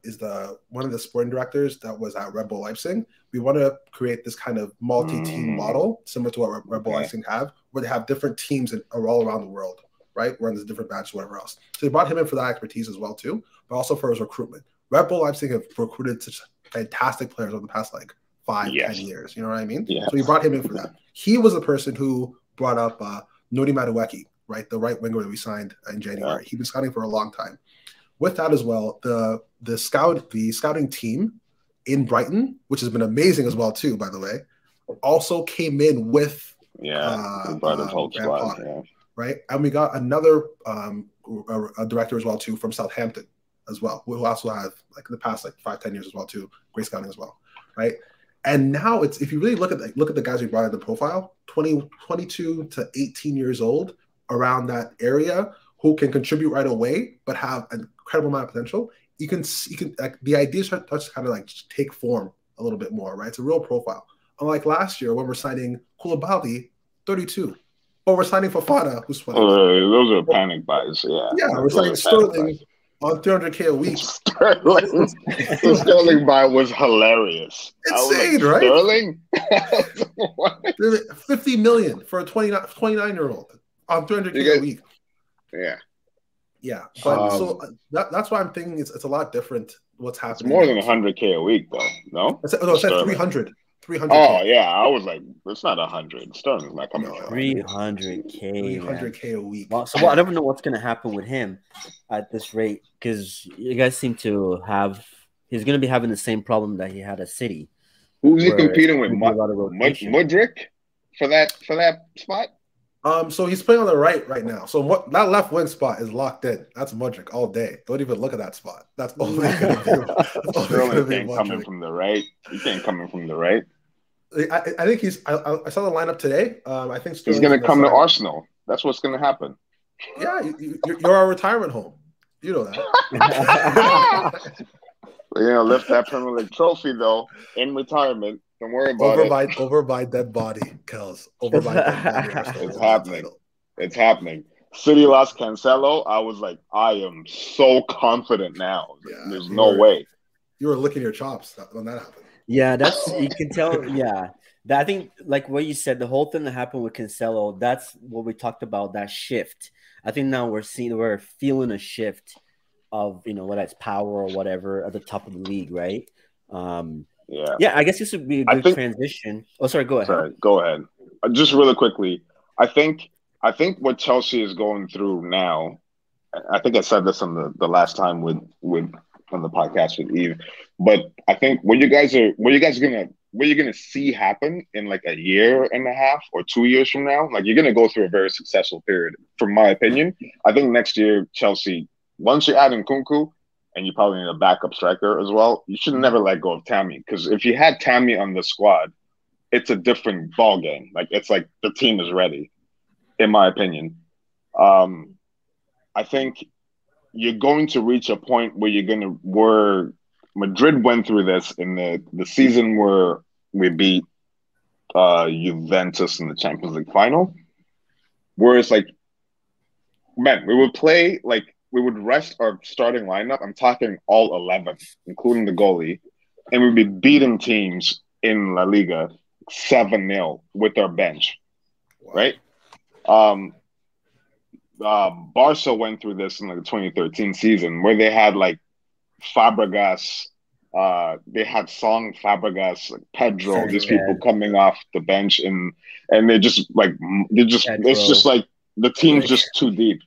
one of the sporting directors that was at Red Bull Leipzig. We want to create this kind of multi-team model similar to what Red Bull Leipzig have, where they have different teams all around the world, right? Where there's different matches, whatever else. So they brought him in for that expertise as well too, but also for his recruitment. Red Bull Leipzig have recruited such fantastic players over the past 5-10 years. You know what I mean? Yeah. So we brought him in for that. He was the person who brought up Noni Madueke, right? The right winger that we signed in January. He's been scouting for a long time. With that as well, the scouting team in Brighton, which has been amazing as well too, by the way, also came in with Potter, right? And we got another a director as well too from Southampton as well, who also have the past 5-10 years as well too, great scouting as well, right? And now if you really look at the guys we brought in the profile, 22 to 18 years old, around that area, who can contribute right away but have an incredible amount of potential. You can the ideas start to kind of take form a little bit more, right? It's a real profile. Unlike last year when we're signing Koulibaly, 32, or we're signing Fofana, who's 20. Those are panic buys, we're signing Sterling on 300K a week. The Sterling buy was hilarious. Insane, right? Sterling? What? 50 million for a 29-year-old on 300K a week. Yeah. But that's why I'm thinking it's a lot different what's happening. It's more than 100K a week, though. No? It's 300. 300. Oh, yeah. I was like, it's not 100. Sterling's not coming from 300K. 300K a week. Well, so I don't know what's going to happen with him at this rate, because you guys seem to he's going to be having the same problem that he had at City. Who's he competing with? Mudryk for that spot? So he's playing on the right now. So that left wing spot is locked in. That's Mudryk all day. Don't even look at that spot. That's all they can do. Sterling can't come in from the right. He can't come in from the right. I think he's. I saw the lineup today. I think he's going to come to Arsenal. That's what's going to happen. Yeah, you're our retirement home. You know that. Lift that Premier League trophy though in retirement. Don't worry about it. Over my dead body, Kels. Over my dead body. It's happening. It's happening. City lost Cancelo. I was like, I am so confident now. There's no way. You were licking your chops when that happened. Yeah, you can tell. Yeah, I think like what you said, the whole thing that happened with Cancelo, that's what we talked about, that shift. I think now we're feeling a shift of whether it's power or whatever at the top of the league, right? Yeah. Yeah, I guess this would be a good transition. Oh, sorry, go ahead. Sorry, go ahead. Just really quickly, I think what Chelsea is going through now. I think I said this on the last time with on the podcast with Eve, but I think what you're gonna see happen in like a year and a half or 2 years from now, like you're gonna go through a very successful period. From my opinion, I think next year Chelsea, once you add in Kunku, and you probably need a backup striker as well, you should never let go of Tammy, because if you had Tammy on the squad, it's a different ball game. Like it's like the team is ready, in my opinion. I think you're going to reach a point where Madrid went through this in the season where we beat Juventus in the Champions League final, where it's like, man, we would rest our starting lineup. I'm talking all 11, including the goalie, and we'd be beating teams in La Liga 7-0 with our bench, right? Barca went through this in the 2013 season where they had like Fabregas, they had Song, Fabregas, like Pedro, these people coming off the bench, and it's just like the team's just too deep.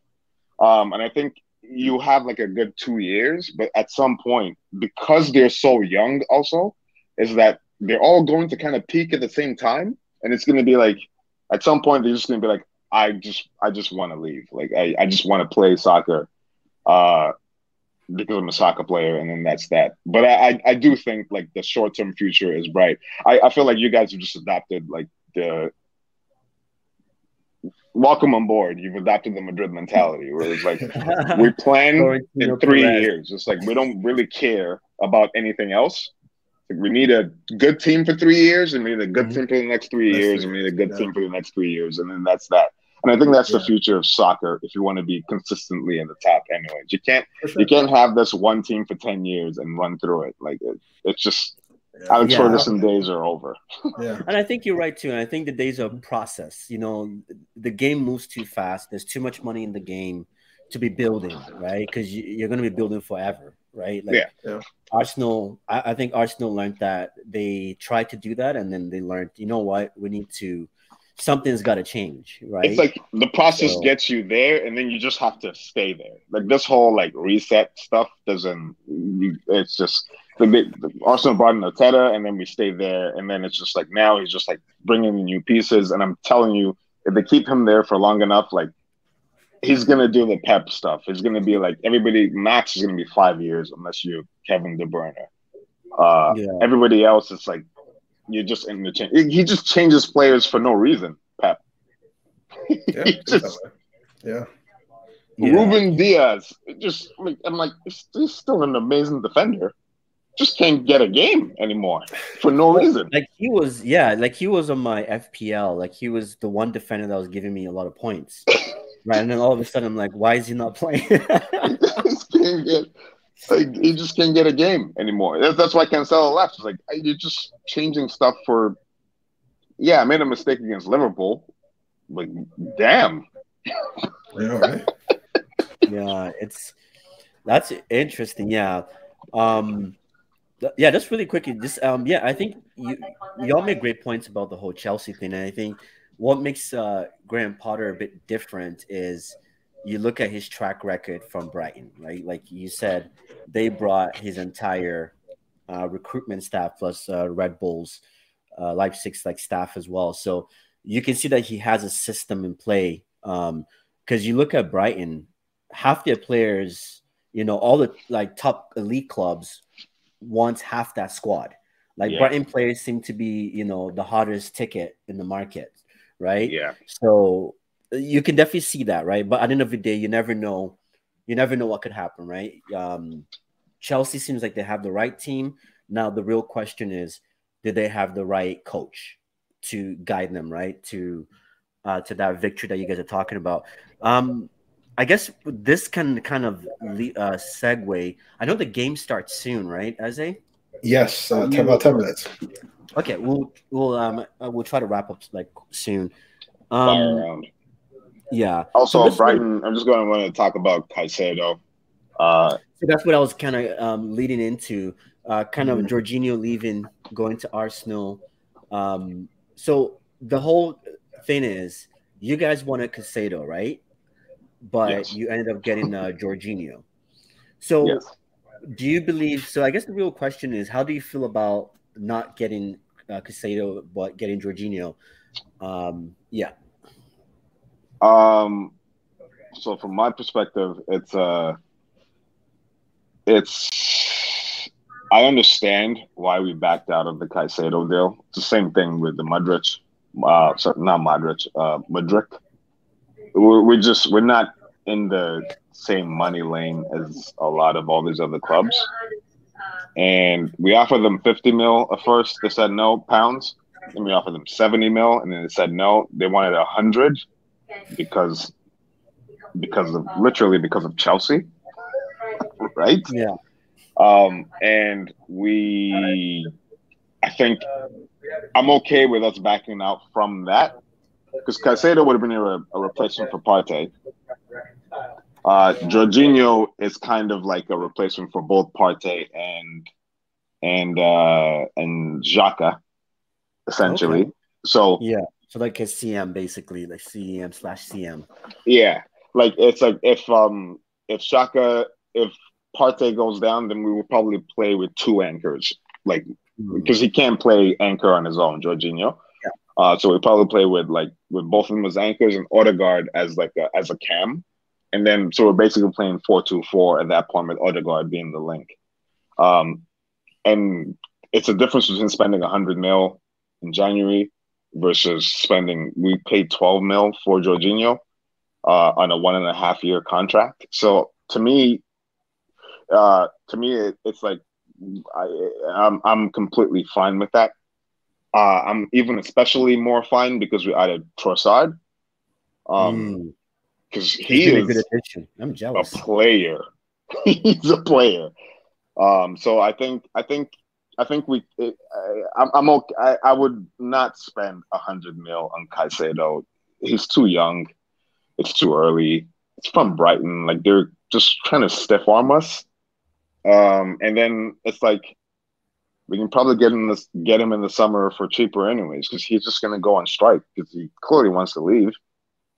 And I think you have like a good 2 years, but at some point, because they're so young also, is that they're all going to kind of peak at the same time. And it's going to be like, at some point, they're just going to be like, I just want to leave. Like, I just want to play soccer because I'm a soccer player, and then that's that. But I do think like the short-term future is bright. I feel like you guys have just adopted like the welcome on board. You've adopted the Madrid mentality, where it's like we plan in 3 years. It's like we don't really care about anything else. Like, we need a good team for 3 years, and we need a good team for the next 3 years, and we need a good team for the next 3 years, and then that's that. And I think that's the future of soccer if you want to be consistently in the top. Anyways, you can't have this one team for 10 years and run through it. Like it's just. Alex Ferguson days are over. And I think you're right too. And I think the days of process, the game moves too fast. There's too much money in the game to be building, right? Because you're going to be building forever, right? Like Arsenal, I think Arsenal learned that. They tried to do that, and then they learned, you know what, something's got to change, right? It's like the process gets you there, and then you just have to stay there. Like this whole like reset stuff it's just. The Arsenal brought in Arteta, and then we stayed there, and then it's just like now he's just like bringing in new pieces, and I'm telling you, if they keep him there for long enough, like he's gonna do the Pep stuff. It's gonna be like max is gonna be 5 years unless you're Kevin De Bruyne. Everybody else, it's like you're just in the change. He just changes players for no reason, Pep. Ruben Diaz, I'm like, he's still an amazing defender. Just can't get a game anymore for no reason. Like he was on my FPL. Like he was the one defender that was giving me a lot of points, right? And then all of a sudden, I'm like, why is he not playing? He just can't get a game anymore. That's why Cancelo left. It's like you're just changing stuff for. Yeah, I made a mistake against Liverpool. Like, damn. Right. Yeah, that's interesting. Yeah. Just really quickly. I think y'all make great points about the whole Chelsea thing, and I think what makes Graham Potter a bit different is you look at his track record from Brighton, right? Like you said, they brought his entire recruitment staff plus Red Bulls, Leipzig's like staff as well. So you can see that he has a system in play. Because you look at Brighton, half their players, all the like top elite clubs wants half that squad. Like Brighton players seem to be, the hottest ticket in the market, right? Yeah. So you can definitely see that, right? But at the end of the day, you never know what could happen, right? Chelsea seems like they have the right team. Now the real question is, did they have the right coach to guide them, right? To that victory that you guys are talking about. I guess this can kind of segue. I know the game starts soon, right, Eze? Yes, about 10 minutes. Okay, we'll try to wrap up like soon. Yeah. So Also, this one, Brighton. I'm just going to want to talk about Caicedo. so that's what I was kind of leading into. Kind of Jorginho leaving, going to Arsenal. So the whole thing is, you guys wanted Casado, right? But Yes, you ended up getting Jorginho. yes. So do you believe? So I guess the real question is, how do you feel about not getting Casado but getting Jorginho? Yeah. Um, so from my perspective, it's I understand why we backed out of the Caicedo deal. It's the same thing with the Modric, sorry, not Modric, Modric. We're not in the same money lane as a lot of all these other clubs. And we offered them 50 mil at first. They said no, pounds. Then we offered them 70 mil, and then they said no. They wanted 100 because because of Chelsea, right? Yeah. And I think I'm okay with us backing out from that because Caicedo would have been a replacement for Partey. Jorginho is kind of like a replacement for both Partey and Xhaka, Okay. essentially. So Yeah. So like a CM basically, like CM/CM. yeah, like it's like if Xhaka if Partey goes down, then we will probably play with two anchors, like because he can't play anchor on his own, Jorginho. So we probably play with both of them as anchors and Odegaard as as a cam, and then so we're basically playing 4-2-4 at that point with Odegaard being the link. Um, and it's a difference between spending 100 mil in January versus spending. We paid 12 mil for Jorginho on a 1.5 year contract. So it's like I'm completely fine with that. I'm even especially more fine because we added Trossard. Because He's he been a good is addition. I'm a jealous. player. He's a player. So I'm okay. I would not spend 100 mil on Caicedo. He's too young. It's too early. It's from Brighton. Like they're just trying to stiff arm us. And then it's like we can probably get him in the summer for cheaper anyways because he's just gonna go on strike because he clearly wants to leave.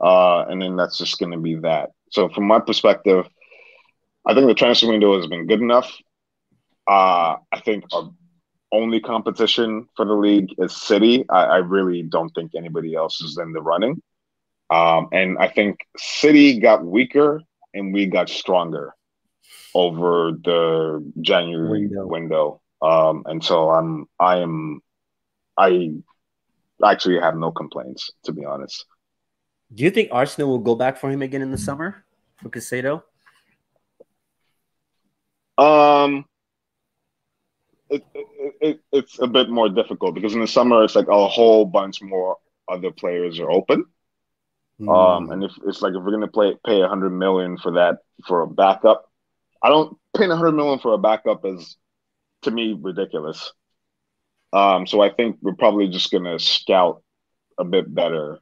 And then that's just gonna be that. So from my perspective, I think the transfer window has been good enough. I think our only competition for the league is City. I really don't think anybody else is in the running. And I think City got weaker and we got stronger over the January window. And so I actually have no complaints, to be honest. Do you think Arsenal will go back for him again in the summer for Casado? It's a bit more difficult because in the summer it's like a whole bunch more other players are open. And if it's like if we're gonna pay 100 million for that for a backup, I don't paying 100 million for a backup is to me ridiculous. So I think we're probably just gonna scout a bit better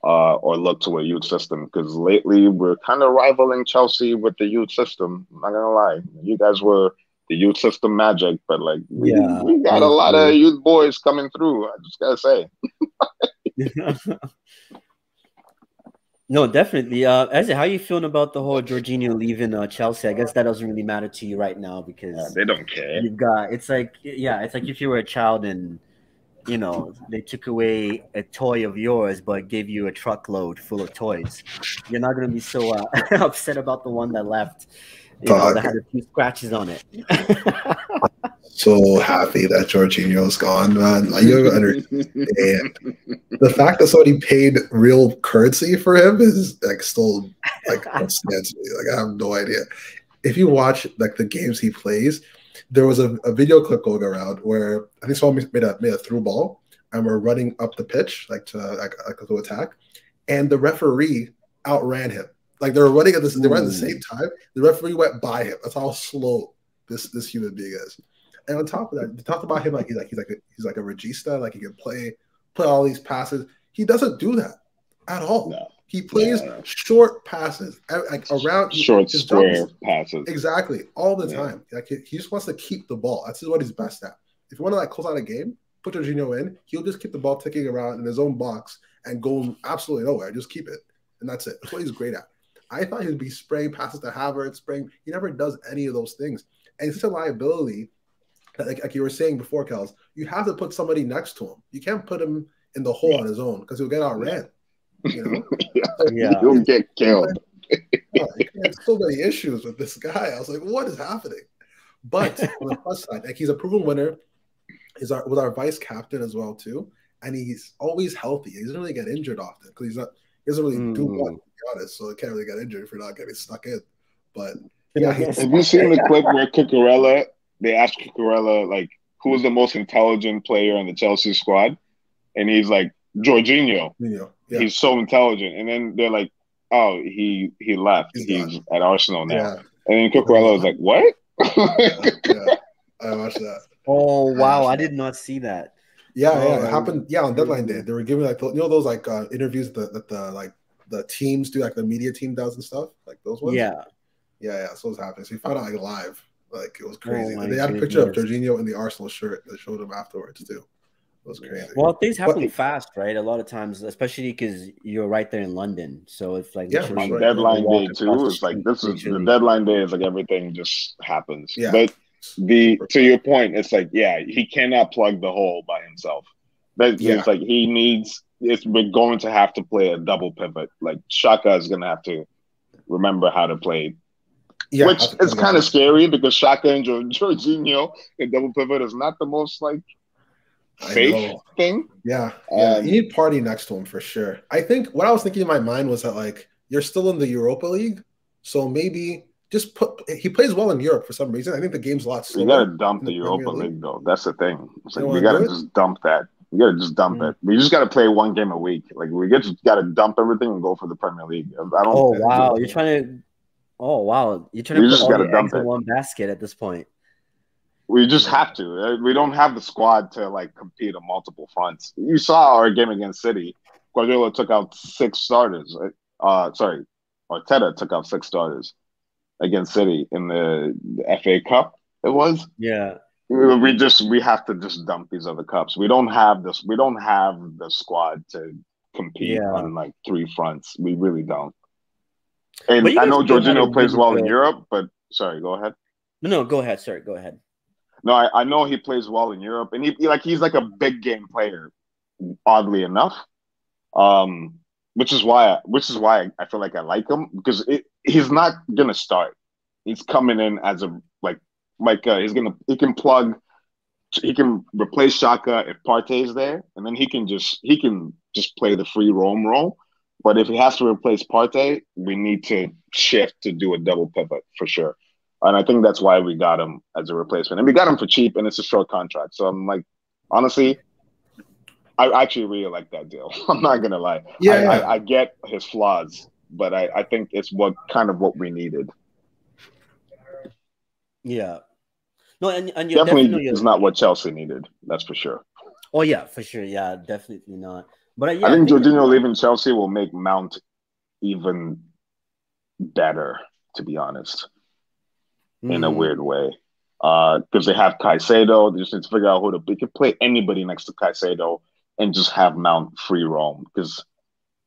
or look to a youth system because lately we're kind of rivaling Chelsea with the youth system. I'm not gonna lie, you guys were the youth system magic, but like we got a lot of youth boys coming through. I just gotta say. No, definitely. Eze, how are you feeling about the whole Jorginho leaving Chelsea? I guess that doesn't really matter to you right now because they don't care. You've got it's like if you were a child and they took away a toy of yours but gave you a truckload full of toys. You're not gonna be so upset about the one that left, that had a few scratches on it. So happy that Jorginho's gone, man. Like, you understand. The fact that somebody paid real currency for him is like still like stands me. Like I have no idea. If you watch like the games he plays, there was a video clip going around where I think someone made a through ball and we're running up the pitch to attack, and the referee outran him. Like they were running at they ran at the same time. The referee went by him. That's how slow this human being is. And on top of that, they talked about him like he's like a regista, like he can play all these passes. He doesn't do that at all. No. He plays short passes, like around short square passes. Exactly, all the time. Like he just wants to keep the ball. That's what he's best at. If you want to like close out a game, put Jorginho in. He'll just keep the ball ticking around in his own box and go absolutely nowhere. Just keep it, and that's it. That's what he's great at. I thought he'd be spraying passes to Havertz, spraying. He never does any of those things, and it's such a liability. Like you were saying before, Kels, you have to put somebody next to him. You can't put him in the hole on his own because he'll get outran. You know, he'll get killed. He had so many issues with this guy. I was like, what is happening? But on the plus side, like he's a proven winner. He's with our vice captain as well too, and he's always healthy. He doesn't really get injured often because he doesn't really do much, to be honest. So he can't really get injured if you're not getting stuck in. But yeah, have you seen the clip where Cucurella? They asked Cucurella like who was the most intelligent player on the Chelsea squad, and he's like Jorginho. Yeah. He's so intelligent, and then they're like, "Oh, he left. He's at Arsenal now." Yeah. And then Cucurella was like, "What?" I watched that. Oh wow, I did not see that. Yeah, it happened. Yeah, on deadline day, they were giving like those like interviews that the teams do, like the media team does and stuff, like those ones. Yeah. So it was happening. So he found out like live, like it was crazy. And they had a picture of Jorginho in the Arsenal shirt that showed him afterwards too. It was crazy. Well, things happen fast, right? A lot of times, especially because you're right there in London, so it's like on deadline day too. It's like this is the deadline day. Is like everything just happens. Yeah. But to your point, it's like he cannot plug the hole by himself. It's like he needs. We're going to have to play a double pivot. Like Xhaka is going to have to remember how to play. Yeah, which is kind of scary because Xhaka and Jorginho in double pivot is not the most like safe thing. Yeah. You need Party next to him for sure. I think what I was thinking in my mind was that like you're still in the Europa League, so maybe just he plays well in Europe for some reason. I think the game's a lot slower. You gotta dump the Europa League though. That's the thing. It's like we gotta just dump that. We gotta just dump it. We just gotta play one game a week. Like we just gotta dump everything and go for the Premier League. I don't. Oh wow, you're trying to. Oh wow, you're trying to put all your eggs in one basket at this point. We just have to. We don't have the squad to like compete on multiple fronts. You saw our game against City. Guardiola took out 6 starters. Sorry, Arteta took out 6 starters against City in the FA Cup. It was. Yeah. We have to just dump these other cups. We don't have this. We don't have the squad to compete on like 3 fronts. We really don't. And I know Jorginho plays well in Europe, but sorry, go ahead. No, go ahead. Sorry, go ahead. No, I know he plays well in Europe, and he's like a big game player, oddly enough. Which is why I feel like I like him because he's not gonna start. He's coming in as a he can replace Xhaka if Partey's there, and then he can just play the free roam role. But if he has to replace Partey, we need to shift to do a double pivot for sure. And I think that's why we got him as a replacement. And we got him for cheap, and it's a short contract. So I'm like, honestly, I actually really like that deal. I'm not going to lie. I get his flaws, but I think it's what we needed. Yeah. No, and definitely is not what Chelsea needed. That's for sure. Oh, yeah, for sure. Yeah, definitely not. But I think Jorginho leaving Chelsea will make Mount even better, to be honest, in a weird way. Because they have Caicedo. They just need to figure out they can play anybody next to Caicedo and just have Mount free roam. Because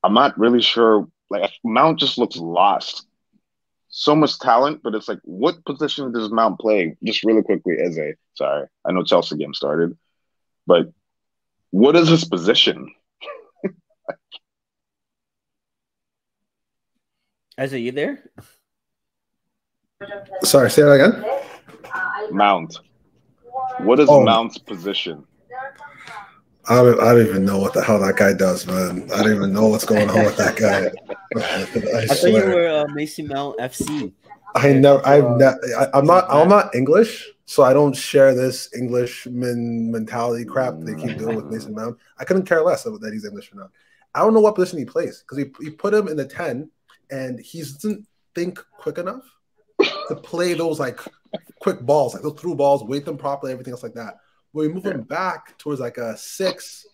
I'm not really sure. Like Mount just looks lost. So much talent, but it's like, what position does Mount play? Just really quickly, Eze. Sorry, I know Chelsea game started, but what is his position? Eze, you there? Sorry, say that again. Mount. What is Mount's position? I don't even know what the hell that guy does, man. I don't even know what's going on with that guy. I thought you were Mason Mount FC. I'm not English, so I don't share this Englishman mentality crap they keep doing with Mason Mount. I couldn't care less about that he's English or not. I don't know what position he plays because he put him in the 10, and he doesn't think quick enough to play those like quick balls, like those through balls, weight them properly, everything else like that. Where we move him back towards like a 6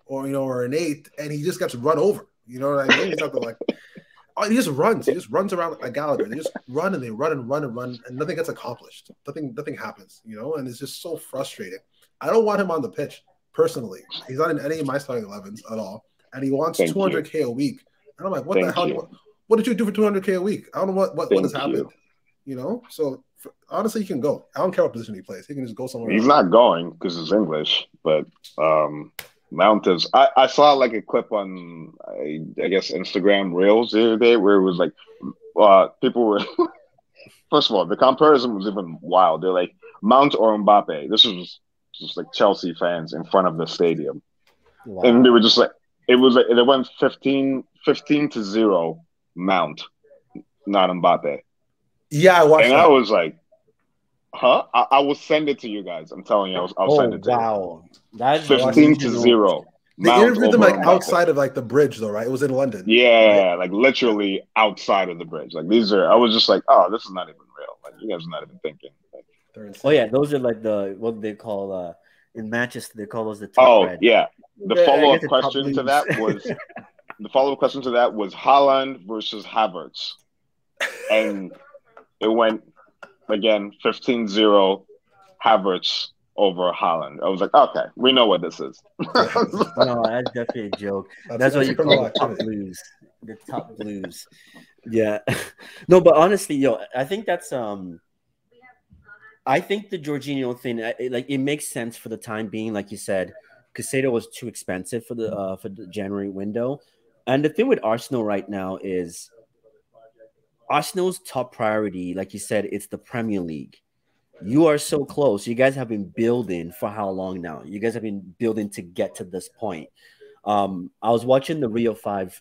or an 8, and he just gets run over. You know what I mean? He's not the like. Oh, he just runs. He just runs around like Gallagher. They just run and they run and run and run, and nothing gets accomplished. Nothing happens. You know, and it's just so frustrating. I don't want him on the pitch personally. He's not in any of my starting 11s at all, and he wants 200K a week. And I'm like, what the hell? What did you do for 200K a week? I don't know what has happened. You know, so honestly, he can go. I don't care what position he plays. He can just go somewhere. He's not going because it's English, but Mount is. I saw like a clip on I guess Instagram Reels the other day where it was like people were. First of all, the comparison was even wild. They're like Mount or Mbappe. This was just like Chelsea fans in front of the stadium, and they were just like it was like they went 15-0 Mount, not Mbappe. Yeah, I watched and that. I was like, huh? I will send it to you guys. I'm telling you, I'll send it to you. Wow. That's 15-0. They interviewed them like outside of like the bridge though, right? It was in London. Yeah, right? Like literally outside of the bridge. Like these are I was just like, oh, this is not even real. Like you guys are not even thinking. Like, oh yeah, those are like what they call in Manchester they call those the top red. Yeah. The follow-up question to that was Haaland versus Havertz. And it went again 15-0 Havertz over Haaland. I was like, okay, we know what this is. No, that's definitely a joke. That's what you call the top blues. The top blues. Yeah. No, but honestly, I think that's I think the Jorginho thing, it makes sense for the time being. Like you said, Caicedo was too expensive for the January window. And the thing with Arsenal right now is Arsenal's top priority, like you said, it's the Premier League. You are so close. You guys have been building for how long now? You guys have been building to get to this point. I was watching the Rio 5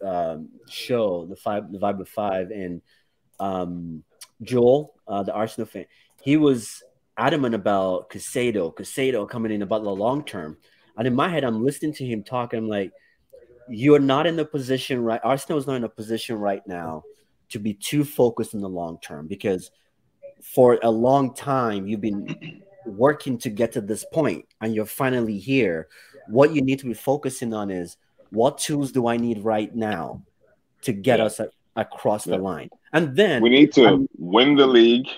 show, the Vibe of 5, and Joel, the Arsenal fan, he was adamant about Caicedo coming in about the long term. And in my head, I'm listening to him talk. I'm like, you're not in a position, right? Arsenal is not in a position right now to be too focused in the long term because for a long time you've been working to get to this point and you're finally here. What you need to be focusing on is what tools do I need right now to get us across the line? And then we need to win the league,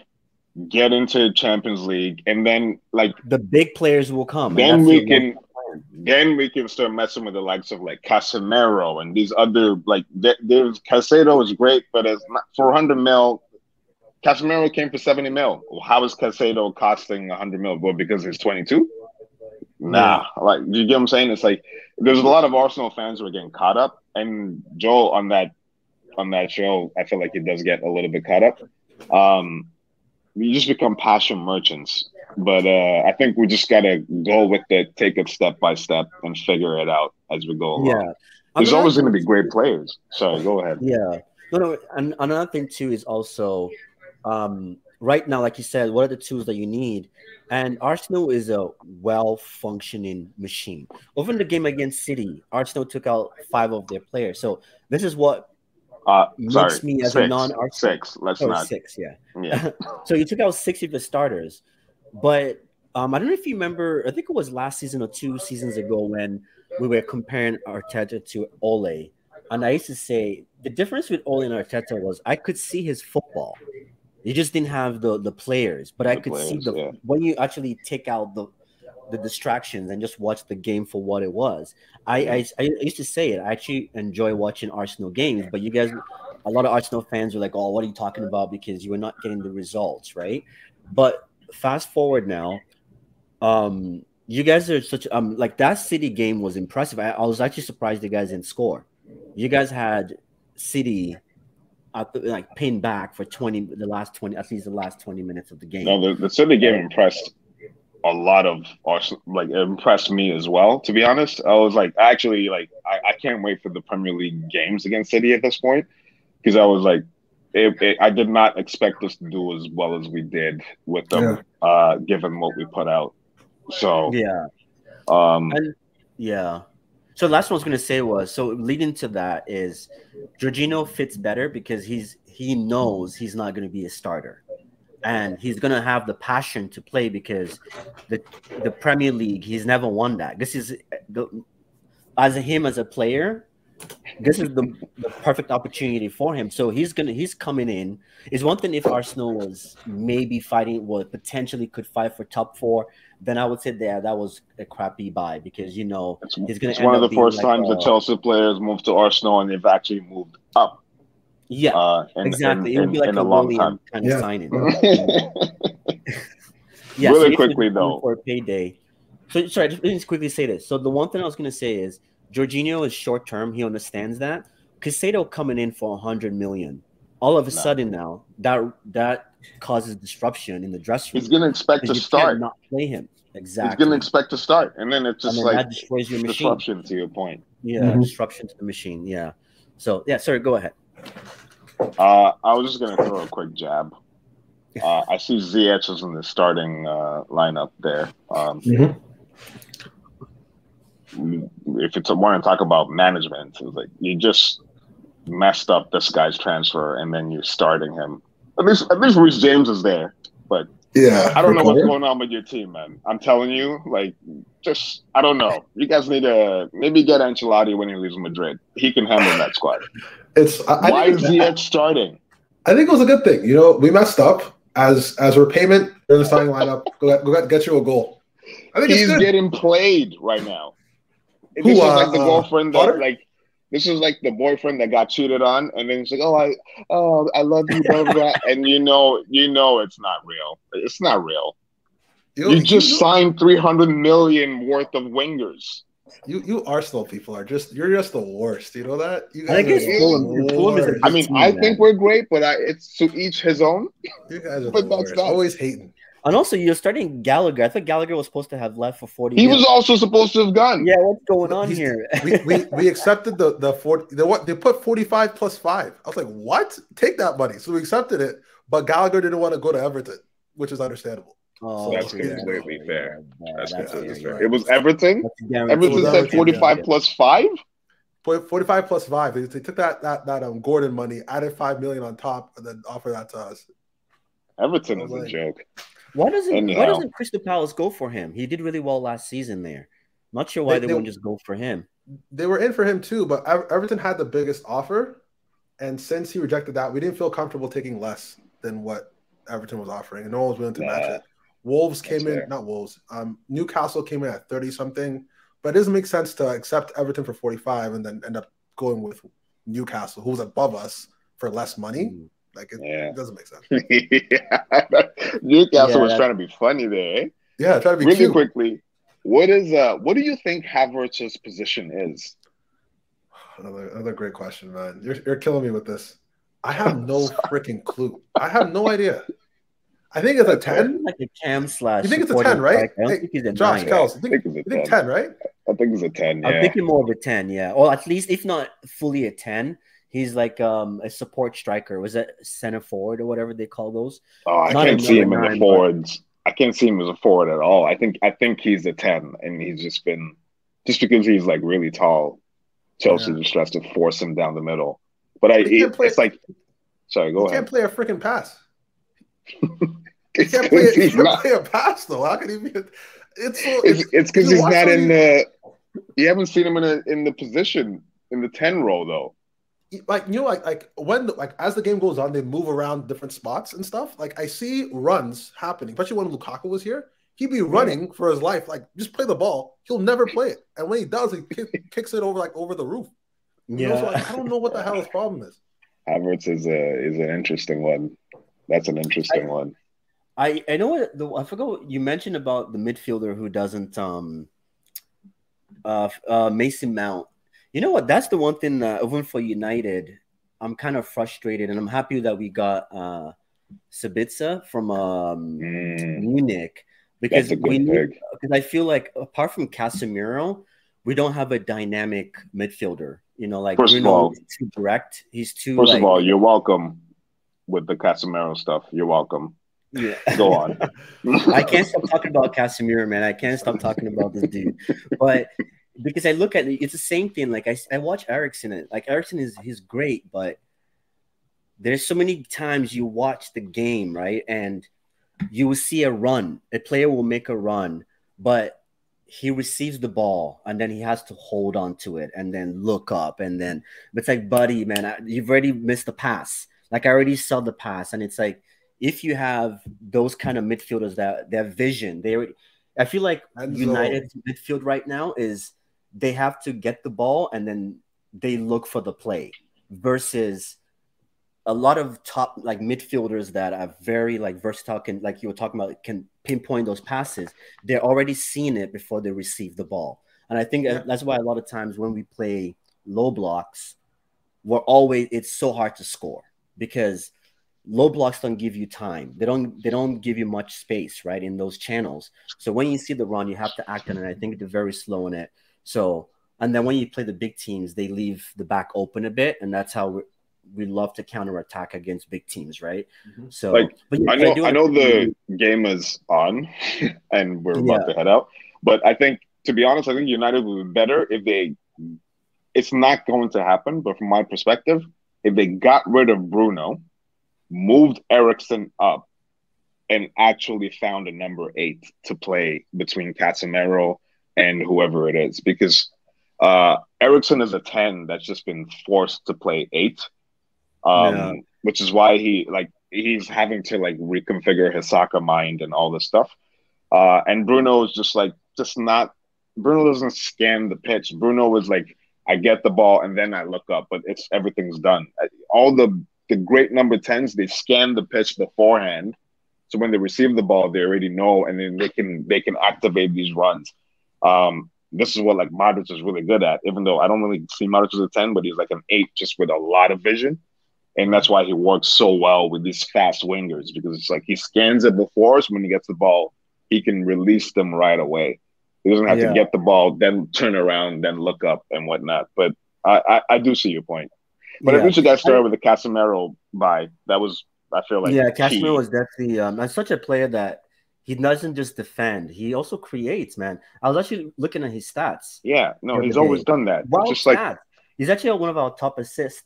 get into Champions League, and then like the big players will come. Then we can start messing with the likes of like Casemiro and these other like there's Caicedo is great, but it's not 400 mil. Casemiro came for 70 mil. How is Caicedo costing 100 mil? Well, because he's 22. Nah, like you get what I'm saying? It's like there's a lot of Arsenal fans who are getting caught up, and Joel on that show, I feel like he does get a little bit caught up. You just become passion merchants. But I think we just gotta go with it, take it step by step, and figure it out as we go along. Yeah, there's always going to be great players. Sorry, go ahead. Yeah, no. And another thing too is also right now, like you said, what are the tools that you need? And Arsenal is a well-functioning machine. Over in the game against City, Arsenal took out 5 of their players. So this is what makes me as a non-Arsenal. 6. Let's not 6. Yeah. So you took out 6 of the starters. But I don't know if you remember, I think it was last season or 2 seasons ago when we were comparing Arteta to Ole. And I used to say the difference with Ole and Arteta was I could see his football. You just didn't have the players. But I could see when you actually take out the distractions and just watch the game for what it was. I used to say it. I actually enjoy watching Arsenal games. But you guys, a lot of Arsenal fans were like, oh, what are you talking about? Because you were not getting the results, right? But fast forward now, you guys are such like that City game was impressive. I was actually surprised you guys didn't score. You guys had City like pinned back for at least the last 20 minutes of the game. No, the City game impressed a lot of Arsenal. Like it impressed me as well. To be honest, I was like, actually, like I can't wait for the Premier League games against City at this point because I was like. I did not expect us to do as well as we did with them, given what we put out. So So the last one I was going to say was leading to that is Jorginho fits better because he knows he's not going to be a starter, and he's going to have the passion to play because the Premier League he's never won that. This is as a player. this is the perfect opportunity for him. So he's coming in. It's one thing if Arsenal was maybe fighting, well, potentially could fight for top 4. Then I would say that was a crappy buy because he's going to. It's one of the first times that Chelsea players moved to Arsenal and they've actually moved up. Yeah, exactly. It would be like a long time kind of signing. Yeah, really quickly though for a payday. So sorry, let me just quickly say this. So the one thing I was going to say is Jorginho is short term. He understands that. Caicedo coming in for 100 million. All of a sudden now that causes disruption in the dressing room. He's going to expect to start. Not play him. Exactly. He's going to expect to start, and then it's just like that destroys your disruption machine. To your point. Yeah, disruption to the machine. Yeah. So yeah, sorry. Go ahead. I was just going to throw a quick jab. I see Ziyech is in the starting lineup there. If it's want to talk about management, it's like you just messed up this guy's transfer, and then you're starting him. At least Reece James is there, but yeah, I don't know what's going on with your team, man. I'm telling you, like, just I don't know. You guys need to maybe get Ancelotti when he leaves Madrid. He can handle that squad. Why is Ziyech starting? I think it was a good thing. We messed up as repayment. You're in the starting lineup. Go get you a goal. I think he's getting played right now. This is like the girlfriend that like. This is like the boyfriend that got cheated on, and then he's like, I love you, blah, blah, blah. And you know it's not real. It's not real. You just signed 300 million worth of wingers. You Arsenal people you're just the worst. You know that? You guys I mean, I think we're great, but it's to each his own. You guys are the worst. Always hating. And also, you're starting Gallagher. I thought Gallagher was supposed to have left for 40 He was also supposed to have gone. Yeah, what's going on here? we accepted the 40. They put 45 plus 5. I was like, what? Take that money. So we accepted it, but Gallagher didn't want to go to Everton, which is understandable. So that's completely fair. That's completely fair. It was Everton. Everton said 45 plus 5. 45 plus 5. They took that Gordon money, added 5 million on top, and then offered that to us. Everton is a joke. Why doesn't Crystal Palace go for him? He did really well last season there. Not sure why they wouldn't just go for him. They were in for him too, but Everton had the biggest offer, and since he rejected that, we didn't feel comfortable taking less than what Everton was offering, and no one was willing to match it. Wolves came in, not Wolves. Newcastle came in at 30 something, but it doesn't make sense to accept Everton for 45 and then end up going with Newcastle, who's above us, for less money. Like it doesn't make sense. Newcastle was trying to be funny there. Yeah, trying to be really cute. Quickly. What do you think Havertz's position is? Another great question, man. You're killing me with this. I have no freaking clue. I have no idea. I think it's a 10. Like a cam slash. You think it's a 10, right? I don't think he's a Josh 9. Kels, you think 10, right? I think it's a 10. Yeah. I'm thinking more of a 10. Yeah, or at least if not fully a 10. He's like a support striker. Was that center forward or whatever they call those? Oh, I can't see him in the forwards. I can't see him as a forward at all. I think he's a 10, and he's just because he's like really tall. Chelsea just tries to force him down the middle. But it's like, sorry, go ahead. He can't play a freaking pass. He can't play a pass though. How can he be? It's because he's not in the. You haven't seen him in the position in the 10 role though. Like when as the game goes on, they move around different spots and stuff. Like I see runs happening, especially when Lukaku was here. He'd be running for his life, like just play the ball. He'll never play it, and when he does, he kicks it over the roof. So I don't know what the hell his problem is. Havertz is an interesting one. That's an interesting one. I know I forgot what you mentioned about the midfielder who doesn't Mason Mount. You know what? That's the one thing that even for United, I'm kind of frustrated, and I'm happy that we got Sabitzer from Munich because I feel like apart from Casemiro, we don't have a dynamic midfielder. Like Bruno is too direct. He's too. First of all, you're welcome with the Casemiro stuff. You're welcome. Yeah, go on. I can't stop talking about Casemiro, man. I can't stop talking about this dude, but. Because I look at it, it's the same thing. Like I watch Eriksen. Like Eriksen he's great, but there's so many times you watch the game, right? And you will see a run. A player will make a run, but he receives the ball and then he has to hold on to it and then look up and then it's like, buddy, man, you've already missed the pass. Like I already saw the pass, and it's like if you have those kind of midfielders that their vision, I feel like United's midfield right now is they have to get the ball and then they look for the play versus a lot of top like midfielders that are very like versatile, can, like you were talking about, can pinpoint those passes. They're already seeing it before they receive the ball. And I think that's why a lot of times when we play low blocks, it's so hard to score because low blocks don't give you time. They don't give you much space, right, in those channels. So when you see the run, you have to act on it. I think they're very slow in it. So, and then when you play the big teams, they leave the back open a bit, and that's how we love to counterattack against big teams, right? So, like, I know the game is on, and we're about to head out. But I think, to be honest, I think United would be better if they. It's not going to happen, but from my perspective, if they got rid of Bruno, moved Eriksen up, and actually found a number 8 to play between Casemiro and whoever it is, because Eriksen is a 10 that's just been forced to play 8. Which is why he's having to like reconfigure his soccer mind and all this stuff. And Bruno is Bruno doesn't scan the pitch. Bruno is like, I get the ball and then I look up, but everything's done. All the great number 10s, they scan the pitch beforehand. So when they receive the ball, they already know, and then they can activate these runs. This is what like Modric is really good at, even though I don't really see Modric as a 10, but he's like an 8 just with a lot of vision. And that's why he works so well with these fast wingers, because it's like he scans it before, so when he gets the ball, he can release them right away. He doesn't have to get the ball, then turn around, then look up and whatnot. But I do see your point. But I think you guys started with the Casemiro buy. That was, I feel like, Casemiro was definitely such a player that he doesn't just defend; he also creates. Man, I was actually looking at his stats. Yeah, no, he's always done that. Just like he's actually one of our top assists.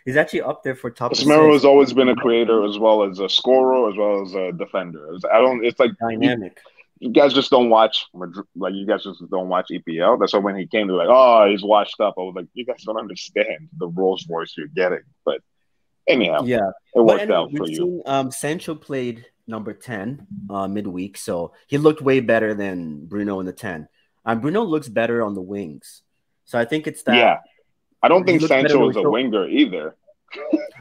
He's actually up there for top assists. Casemiro has always been a creator as well as a scorer as well as a defender. It's like dynamic. You guys just don't watch, like you guys just don't watch EPL. That's why when he came to like, oh, he's washed up. I was like, you guys don't understand the Rolls Royce you're getting. But anyhow, it worked out for you. Sancho played number 10 midweek, so he looked way better than Bruno in the 10. Bruno looks better on the wings. So I think it's that. Yeah. I don't think Sancho is a winger either.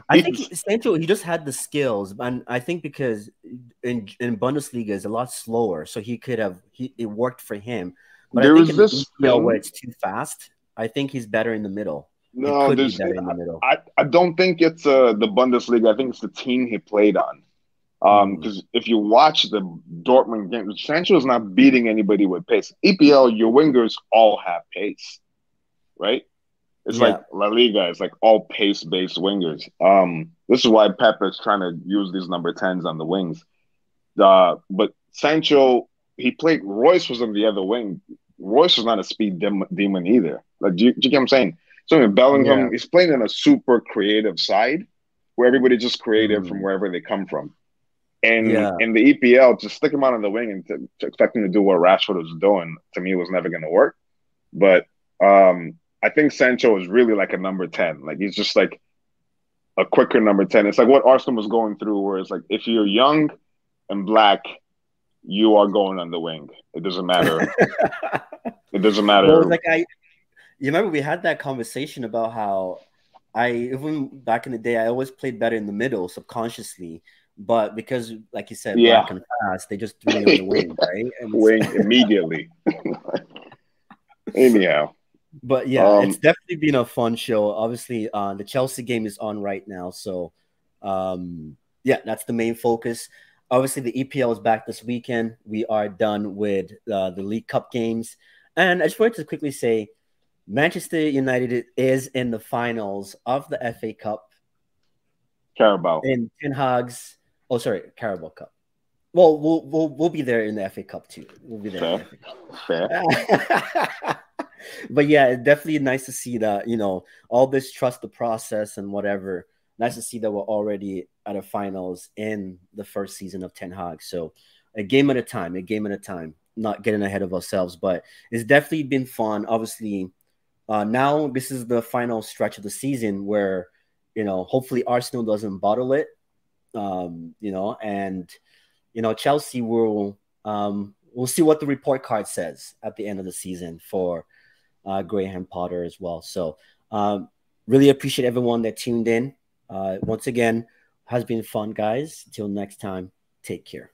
I think Sancho, he just had the skills, and I think because in Bundesliga is a lot slower, so he could have it worked for him. But I think in the EPL where it's too fast, I think he's better in the middle. No, it could be better in the middle. I don't think it's the Bundesliga. I think it's the team he played on. Because if you watch the Dortmund game, Sancho is not beating anybody with pace. EPL, your wingers all have pace, right? It's like La Liga. It's like all pace-based wingers. This is why Pep is trying to use these number 10s on the wings. But Sancho, he played. Royce was on the other wing. Royce was not a speed demon either. Like, do you get what I'm saying? So in Bellingham, he's playing on a super creative side where everybody just creative from wherever they come from. And in the EPL, just stick him out on the wing and to expect him to do what Rashford was doing, to me, was never going to work. But I think Sancho is really like a number 10. Like, he's just like a quicker number 10. It's like what Arsenal was going through, where it's like, if you're young and black, you are going on the wing. It doesn't matter. It doesn't matter. Well, like you remember we had that conversation about how even back in the day, I always played better in the middle subconsciously. But because, like you said, black and fast, they just threw me on the wing, right? And wing immediately. Anyhow. But it's definitely been a fun show. Obviously, the Chelsea game is on right now. So, that's the main focus. Obviously, the EPL is back this weekend. We are done with the League Cup games. And I just wanted to quickly say, Manchester United is in the finals of the FA Cup. Carabao. In Ten Hag's, Carabao Cup. Well, we'll be there in the FA Cup too. We'll be there in the FA Cup. Fair. But yeah, it's definitely nice to see that, all this trust the process and whatever. Nice to see that we're already at a finals in the first season of Ten Hag. So a game at a time. not getting ahead of ourselves, but it's definitely been fun. Obviously, now this is the final stretch of the season where, hopefully Arsenal doesn't bottle it, and Chelsea will, we'll see what the report card says at the end of the season for Graham Potter as well. So really appreciate everyone that tuned in. Once again, has been fun, guys. Till next time, take care.